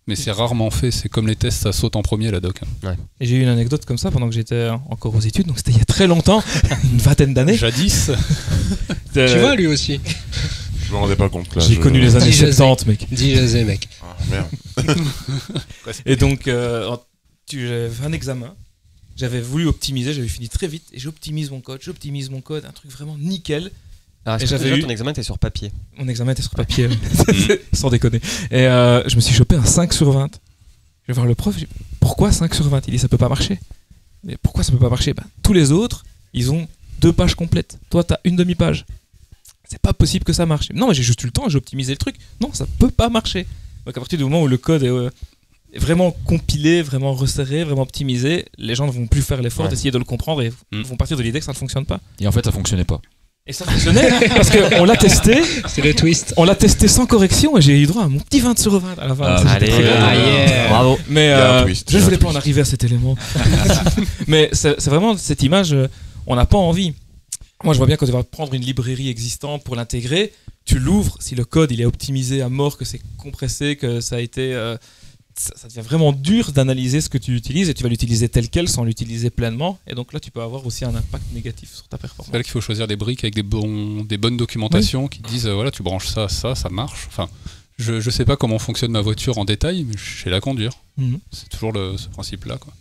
Mais c'est rarement fait, c'est comme les tests, ça saute en premier la doc. Ouais. Et j'ai eu une anecdote comme ça pendant que j'étais encore aux études, donc c'était il y a très longtemps, une vingtaine d'années. Jadis. Tu vois, lui aussi. Je me rendais pas compte là. J'ai connu les années 70, mec. Dis jasé, mec. Ah, merde. Et donc, j'avais fait un examen, j'avais voulu optimiser, j'avais fini très vite, et j'optimise mon code, un truc vraiment nickel. Alors, est-ce que déjà ton examen était sur papier? Mon examen était sur papier, sans déconner. Et je me suis chopé un 5 sur 20. Je vais voir le prof, je dis, pourquoi 5 sur 20? Il dit, ça peut pas marcher. Mais pourquoi ça peut pas marcher? Tous les autres, ils ont 2 pages complètes. Toi, t'as une demi-page. C'est pas possible que ça marche. Non, mais j'ai juste eu le temps, j'ai optimisé le truc. Non, ça peut pas marcher. Donc à partir du moment où le code est vraiment compilé, vraiment resserré, vraiment optimisé, les gens ne vont plus faire l'effort d'essayer de le comprendre et vont partir de l'idée que ça ne fonctionne pas. Et en fait, ça fonctionnait pas. Et ça fonctionnait parce qu'on l'a testé. C'est le twist. On l'a testé sans correction et j'ai eu droit à mon petit 20 sur 20 à la fin. Allez, bravo. Mais je ne voulais pas en arriver à cet élément. Mais c'est vraiment cette image, on n'a pas envie. Moi, je vois bien quand tu vas prendre une librairie existante pour l'intégrer, tu l'ouvres, si le code il est optimisé à mort, que c'est compressé, que ça a été... ça devient vraiment dur d'analyser ce que tu utilises et tu vas l'utiliser tel quel sans l'utiliser pleinement. Et donc là, tu peux avoir aussi un impact négatif sur ta performance. C'est là qu'il faut choisir des briques avec des bonnes documentations qui te disent voilà, tu branches ça, ça marche. Enfin, je sais pas comment fonctionne ma voiture en détail, mais je sais la conduire. C'est toujours ce principe-là, quoi.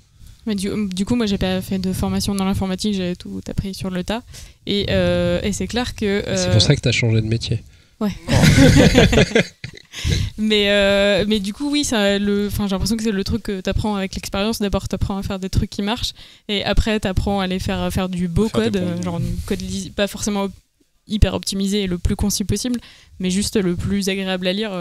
Mais du coup, moi, j'ai pas fait de formation dans l'informatique, j'ai tout appris sur le tas. Et c'est clair que... C'est pour ça que tu as changé de métier. Ouais. mais du coup, oui, j'ai l'impression que c'est le truc que tu apprends avec l'expérience. D'abord, tu apprends à faire des trucs qui marchent. Et après, tu apprends à aller faire du beau code. Genre un code pas forcément hyper optimisé et le plus concis possible, mais juste le plus agréable à lire.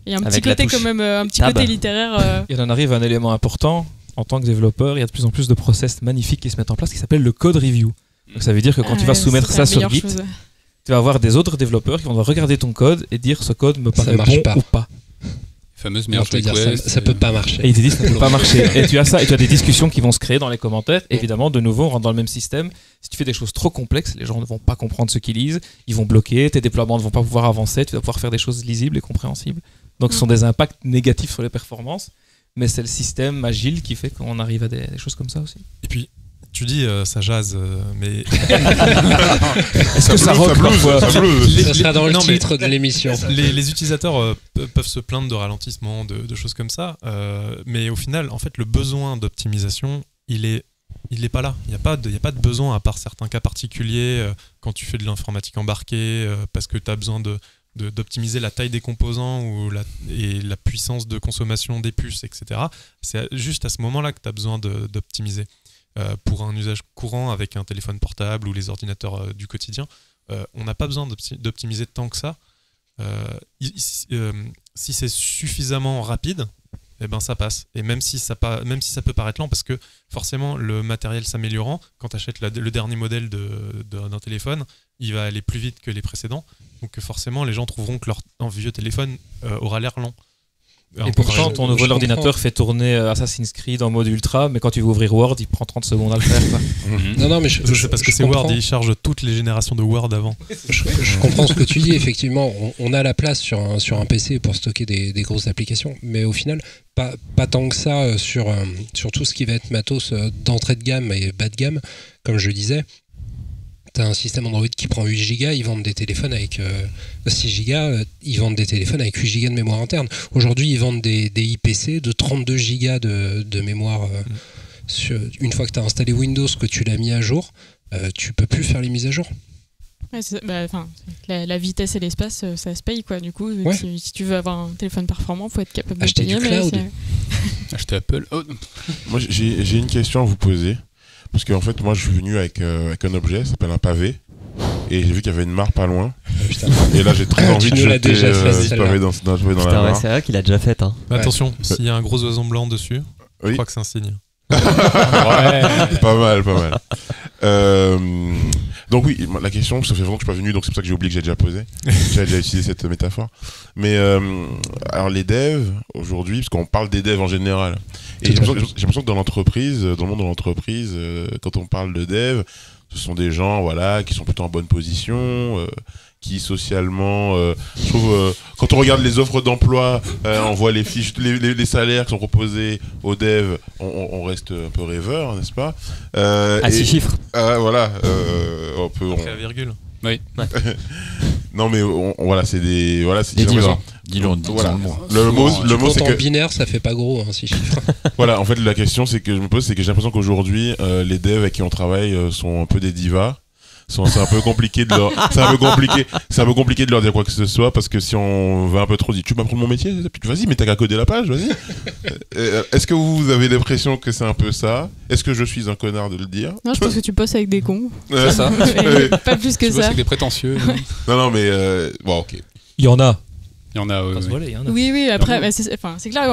Il y a un petit côté quand même, un petit côté littéraire. Il en arrive un élément important. En tant que développeur, il y a de plus en plus de process magnifiques qui se mettent en place qui s'appellent le code review. Donc ça veut dire que quand tu vas soumettre ça sur Git, tu vas avoir des autres développeurs qui vont devoir regarder ton code et dire ce code me paraît bon ou pas. Fameuse merge request. Ça peut pas marcher. Et ils te disent ça peut pas marcher. Et tu as ça, et tu as des discussions qui vont se créer dans les commentaires. Évidemment, de nouveau, on rentre dans le même système. Si tu fais des choses trop complexes, les gens ne vont pas comprendre ce qu'ils lisent, ils vont bloquer, tes déploiements ne vont pas pouvoir avancer, tu vas pouvoir faire des choses lisibles et compréhensibles. Donc ce sont des impacts négatifs sur les performances. Mais c'est le système agile qui fait qu'on arrive à des choses comme ça aussi. Et puis, tu dis ça jase, mais Est-ce que ça rock parfois Ça sera dans le titre de l'émission. les utilisateurs peuvent se plaindre de ralentissement, de choses comme ça, mais au final, en fait, le besoin d'optimisation, il est pas là. Il n'y a pas de besoin, à part certains cas particuliers, quand tu fais de l'informatique embarquée, parce que tu as besoin d'optimiser la taille des composants et la puissance de consommation des puces, etc. C'est juste à ce moment-là que tu as besoin d'optimiser. Pour un usage courant avec un téléphone portable ou les ordinateurs du quotidien, on n'a pas besoin d'optimiser tant que ça. Si c'est suffisamment rapide, eh ben ça passe. Et même si ça peut paraître lent, parce que forcément le matériel s'améliorant, quand tu achètes le dernier modèle d'un téléphone, il va aller plus vite que les précédents. Donc forcément les gens trouveront que leur vieux téléphone aura l'air lent. Et pourtant, ton nouveau ordinateur fait tourner Assassin's Creed en mode ultra, mais quand tu veux ouvrir Word, il prend 30 secondes à le faire. Quoi. Non, mais c'est parce que c'est Word, il charge toutes les générations de Word avant. Je comprends ce que tu dis, effectivement. On a la place sur un PC pour stocker des grosses applications, mais au final, pas tant que ça sur tout ce qui va être matos d'entrée de gamme et bas de gamme, comme je disais. T'as un système Android qui prend 8 Go, ils vendent des téléphones avec 6 Go, ils vendent des téléphones avec 8 Go de mémoire interne. Aujourd'hui, ils vendent des IPC de 32 Go de mémoire. Une fois que tu as installé Windows, que tu l'as mis à jour, tu peux plus faire les mises à jour. Ouais, la vitesse et l'espace, ça se paye, quoi. Du coup, ouais. si tu veux avoir un téléphone performant, il faut être capable acheter de payer. Du cloud. Acheter Apple. Oh. Moi, j'ai une question à vous poser. Parce qu'en fait, moi, je suis venu avec un objet, ça s'appelle un pavé. Et j'ai vu qu'il y avait une mare pas loin. Et là, j'ai très envie de jeter ce pavé dans la mare. C'est vrai qu'il a déjà fait. Hein. Attention, s'il y a un gros oiseau blanc dessus, je crois que c'est un signe. Pas mal. Donc oui, la question, ça fait longtemps que je suis pas venu, donc c'est pour ça que j'ai oublié que j'ai déjà posé. J'ai déjà utilisé cette métaphore. Mais alors les devs, aujourd'hui, parce qu'on parle des devs en général, et j'ai l'impression que dans l'entreprise, dans le monde de l'entreprise, quand on parle de devs, ce sont des gens qui sont plutôt en bonne position, qui socialement, je trouve, quand on regarde les offres d'emploi, on voit les fiches, les salaires qui sont proposés aux devs, on reste un peu rêveur, n'est-ce pas? À 6 chiffres. Voilà, on peut. Après la virgule. Oui. Ouais. Non mais c'est des divas. Le mot c'est que en binaire, ça fait pas gros, 6 chiffres. Voilà, en fait la question c'est que je me pose, c'est que j'ai l'impression qu'aujourd'hui les devs avec qui on travaille sont un peu des divas. C'est un peu compliqué de leur dire quoi que ce soit, parce que si on va un peu trop dire tu m'apprends mon métier, vas-y, mais t'as qu'à coder la page, vas-y. Est-ce que vous avez l'impression que c'est un peu ça? Est-ce que je suis un connard de le dire? Non, je pense que tu bosses avec des cons. C'est ça. Pas plus que tu ça. bosses avec des prétentieux. Non, mais bon, ok. Il y en a. Il y en a. Oui, après, c'est clair,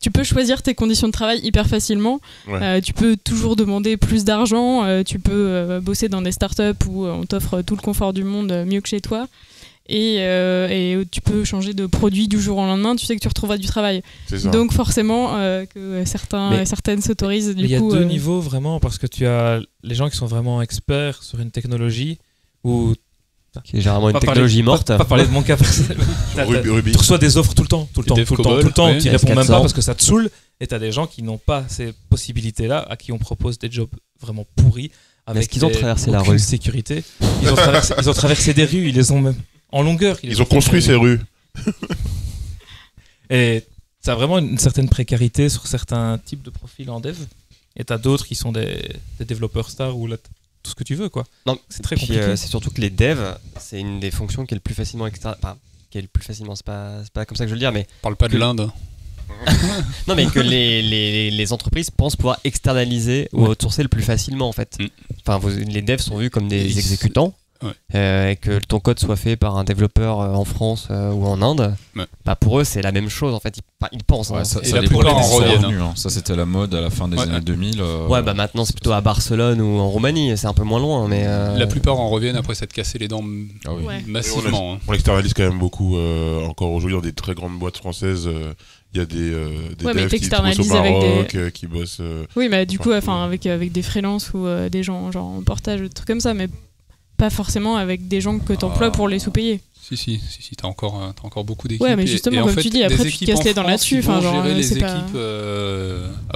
tu peux choisir tes conditions de travail hyper facilement. Ouais. Tu peux toujours demander plus d'argent. Tu peux bosser dans des startups où on t'offre tout le confort du monde mieux que chez toi. Et tu peux changer de produit du jour au lendemain. Tu sais que tu retrouveras du travail. C'est ça. Donc forcément, que certaines s'autorisent. Il y a deux niveaux vraiment, parce que tu as les gens qui sont vraiment experts sur une technologie ou qui est généralement une technologie morte. Pas parler de mon cas personnel. Tu reçois des offres tout le temps. Ouais, tu réponds même pas parce que ça te saoule. Et t'as des gens qui n'ont pas ces possibilités-là, à qui on propose des jobs vraiment pourris. Est-ce qu'ils ont traversé la rue? Sécurité. Ils ont traversé des rues, ils les ont même en longueur. Ils ont construit ces rues. Et t'as vraiment une certaine précarité sur certains types de profils en dev. Et t'as d'autres qui sont des développeurs stars ou tout ce que tu veux, quoi. Non, c'est très compliqué. C'est surtout que les devs, c'est une des fonctions qui est le plus facilement c'est pas comme ça que je veux le dire, mais parle pas de l'Inde. Non, mais que les entreprises pensent pouvoir externaliser ou outsourcer le plus facilement, en fait. Enfin, les devs sont vus comme des exécutants. Et que ton code soit fait par un développeur en France ou en Inde, pour eux c'est la même chose en fait. Ils pensent. Ça la plupart en reviennent. Ça c'était la mode à la fin des années 2000. Maintenant c'est plutôt à Barcelone ou en Roumanie, c'est un peu moins loin. Mais la plupart en reviennent après s'être cassé les dents massivement. On l'externalise quand même beaucoup encore aujourd'hui dans des très grandes boîtes françaises. Il y a des devs qui bossent au Maroc, qui bossent. Oui, mais du coup, avec des freelances ou des gens genre en portage, des trucs comme ça, mais pas forcément avec des gens que t'emploies pour les sous-payer. Si, t'as encore beaucoup d'équipes. Ouais, mais justement, comme tu dis, après tu te casses les dents là-dessus. Gérer les équipes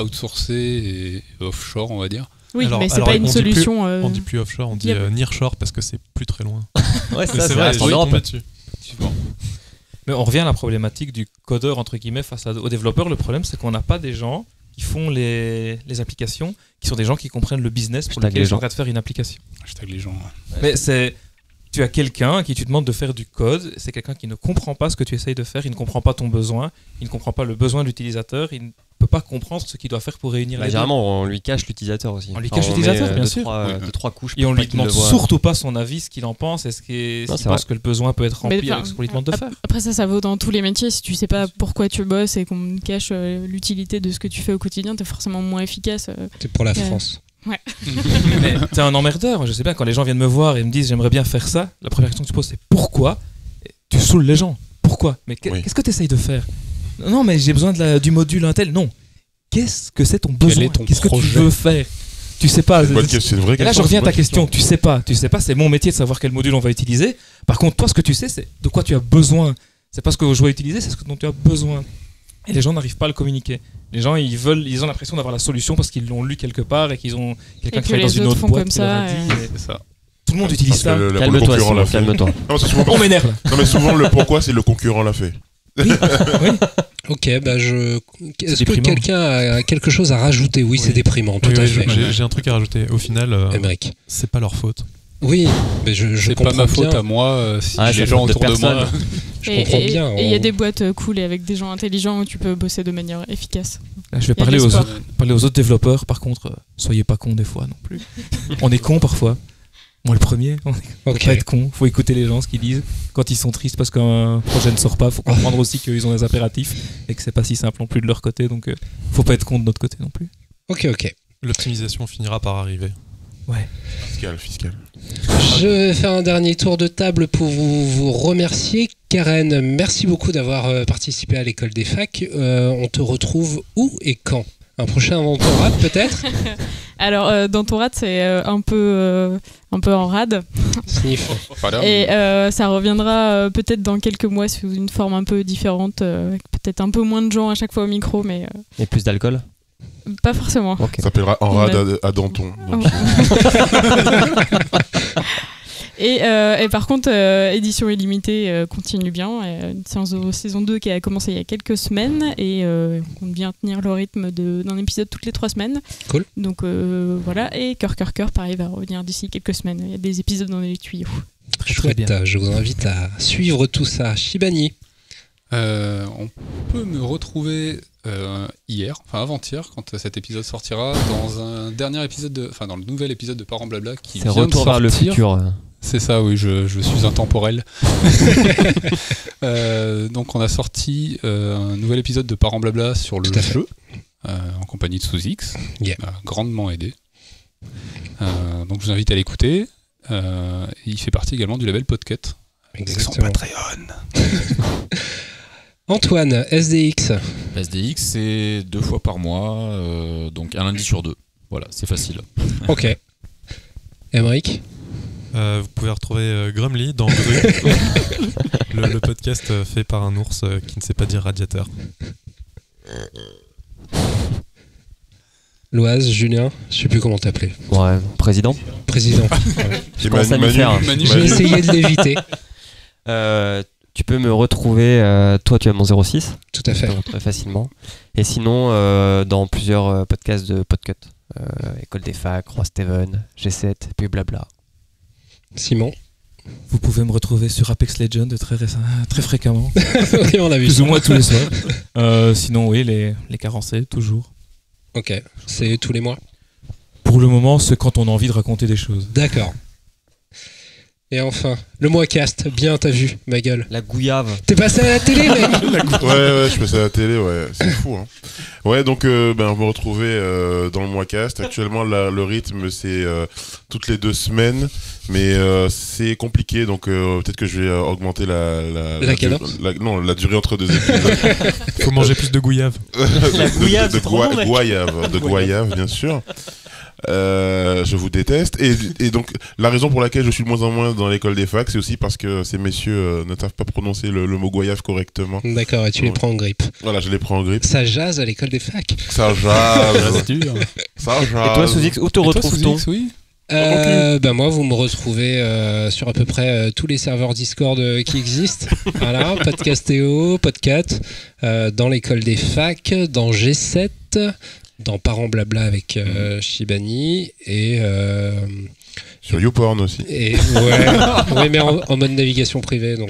outsourcées et offshore, on va dire. Oui, Alors- mais c'est alors, pas une on dit solution. On dit plus offshore, on dit nearshore parce que c'est plus très loin. Ouais, Mais c'est vrai, reste en je Europe. tombe dessus. Mais on revient à la problématique du codeur entre guillemets face aux développeurs. Le problème, c'est qu'on n'a pas des gens qui font les applications, qui sont des gens qui comprennent le business pour Hashtag lequel les ils sont en gens. train de faire une application. Hashtag les gens. Mais tu as quelqu'un à qui tu demandes de faire du code, c'est quelqu'un qui ne comprend pas ce que tu essayes de faire, il ne comprend pas ton besoin, il ne comprend pas le besoin de l'utilisateur, il ne peut pas comprendre ce qu'il doit faire pour réunir les deux. Généralement, on lui cache l'utilisateur aussi. On lui cache l'utilisateur, met, bien deux, sûr. trois, Oui. deux, trois couches. Et on pour lui pas qu'il le demande voie. surtout pas son avis, ce qu'il en pense, est-ce qu'il Non, c'est pense vrai. que le besoin peut être rempli Mais, avec ce qu'on lui demande de faire. Après ça vaut dans tous les métiers. Si tu sais pas pourquoi tu bosses et qu'on te cache l'utilité de ce que tu fais au quotidien, t'es forcément moins efficace. C'est pour la Ouais. France. Mais t'es un emmerdeur. Moi, je sais bien, quand les gens viennent me voir et me disent j'aimerais bien faire ça, la première question que tu poses c'est pourquoi. Et tu saoules les gens. Pourquoi? Mais Oui. qu'est-ce que tu essayes de faire? Non, mais j'ai besoin du module Intel. Non. Qu'est-ce que c'est ton besoin? est ton Qu'est-ce que tu projet? veux faire? Tu sais pas. C'est une bonne question, c'est une vraie Et là, question, je reviens à c'est ta une bonne question. Tu sais pas, c'est mon métier de savoir quel module on va utiliser. Par contre, toi, ce que tu sais, c'est de quoi tu as besoin. C'est pas ce que je vais utiliser, c'est ce dont tu as besoin. Et les gens n'arrivent pas à le communiquer. Les gens, ils ont l'impression d'avoir la solution parce qu'ils l'ont lu quelque part et qu'ils ont quelqu'un Et qui que travaille dans les une autres autre font boîte comme qui leur a ça, dit. et C'est ça. Tout le monde Parce utilise que ça. le Calme-toi, concurrent l'a Simon, fait. calme-toi. Non, c'est souvent- On m'énerve là. non, mais souvent le pourquoi c'est le concurrent l'a fait. Ok, bah est-ce que déprimant. quelqu'un a quelque chose à rajouter? Oui, c'est Oui. déprimant, tout Oui, à oui, fait. j'ai un truc à rajouter. Au final, Émeric. c'est pas leur faute. Oui, mais je C'est comprends pas ma faute bien. à moi si Ah, c'est les la gens faute de autour de moi. personne. Je comprends bien. Et il y a des boîtes cool et avec des gens intelligents où tu peux bosser de manière efficace. Là, je vais Il y a parler de aux, l'espoir. parler aux autres développeurs. Par contre, soyez pas cons des fois non plus. On est cons parfois. Moi le premier. On faut Ok. pas être con. Faut écouter les gens ce qu'ils disent. Quand ils sont tristes parce qu'un projet ne sort pas, faut comprendre aussi qu'ils ont des impératifs et que c'est pas si simple non plus de leur côté. Donc, faut pas être con de notre côté non plus. Ok. L'optimisation finira par arriver. Fiscal. Je vais faire un dernier tour de table pour vous remercier. Karen, merci beaucoup d'avoir participé à l'école des facs. On te retrouve où et quand? Un prochain mentorat peut-être? Alors, dans ton rad, c'est un peu en rad. Sniff. Voilà. Et ça reviendra peut-être dans quelques mois sous une forme un peu différente. Avec peut-être un peu moins de gens à chaque fois au micro, mais Et plus d'alcool. pas forcément. Ok. Ça s'appellera En rade à Danton. Donc, Et par contre, édition illimitée continue bien. Une séance de saison 2 qui a commencé il y a quelques semaines et on compte bien tenir le rythme d'un épisode toutes les 3 semaines. Cool. Donc voilà. Et Cœur, pareil, va revenir d'ici quelques semaines. Il y a des épisodes dans les tuyaux. Très Chouette, bien. je vous invite à suivre tout ça. Shibani. On peut me retrouver hier, enfin avant-hier, quand cet épisode sortira, dans un dernier épisode dans le nouvel épisode de Parents Blabla qui C'est vient retour de vers le sortir. futur. C'est ça, oui, je suis intemporel. Donc on a sorti un nouvel épisode de Parents Blabla sur le Tout à fait. jeu, en compagnie de Sous-X, Yeah. qui m'a grandement aidé. Donc je vous invite à l'écouter. Il fait partie également du label Podcut. Avec son Exactement. Patreon. Antoine, SDX. SDX, c'est 2 fois par mois, donc un lundi sur 2. Voilà, c'est facile. Ok. Émeric. Vous pouvez retrouver Grumly dans Gru, le podcast fait par un ours qui ne sait pas dire radiateur. Loise, Julien, je sais plus comment t'appeler. Ouais, président. Président. Et commence à m'y faire. J'ai essayé de l'éviter. Tu peux me retrouver, toi tu as mon 06, Tout à tu fait. peux me retrouver facilement. Et sinon, dans plusieurs podcasts de Podcut. École des facs, Roi Steven, G7, puis blabla. Simon. Vous pouvez me retrouver sur Apex Legends très fréquemment, Oui, on a vu plus ça. ou moins tous les soirs. Sinon, oui, les carencés, toujours. Ok. C'est tous les mois. Pour le moment, c'est quand on a envie de raconter des choses. D'accord. Et enfin, le mois cast. Bien, t'as vu, ma gueule. La gouillave. T'es passé à la télé, mec. Ouais, je passais à la télé, ouais, c'est fou. Hein. Ouais, donc on me retrouver dans le mois cast. Actuellement, le rythme, c'est toutes les 2 semaines, mais c'est compliqué, donc peut-être que je vais augmenter la cadence. la durée entre 2 épisodes. Faut manger plus de gouillave. La gouillave, c'est trop bon, mec. De goyave, bien sûr. Je vous déteste. Et donc, la raison pour laquelle je suis de moins en moins dans l'école des facs, c'est aussi parce que ces messieurs ne savent pas prononcer le mot goyave correctement. D'accord, et tu les prends en grippe. Voilà, je les prends en grippe. Ça jase à l'école des facs. Ça jase. C'est dur. Ça jase. Et toi, Sous-X, où te retrouve-t-on? Oui. Moi, vous me retrouvez sur à peu près tous les serveurs Discord qui existent. Voilà, Podcastéo, Podcat, dans l'école des facs, dans G7, dans Parents Blabla avec Shibani et sur YouPorn aussi. Et ouais, mais en mode navigation privée, donc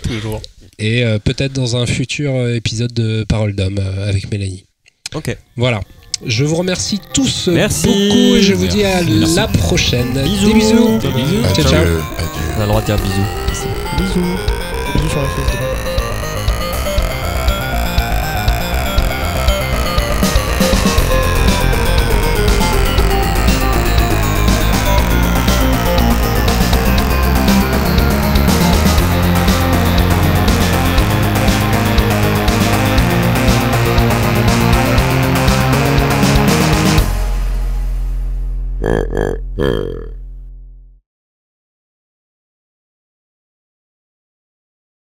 Toujours. et peut-être dans un futur épisode de Parole d'homme avec Mélanie. Ok. Voilà. Je vous remercie tous Merci. beaucoup et je vous dis à la prochaine. Bisous. Des bisous. Bisous. Ciao, ciao. On a le droit de dire bisous. Bisous. Bisous sur la face. Mm-hmm.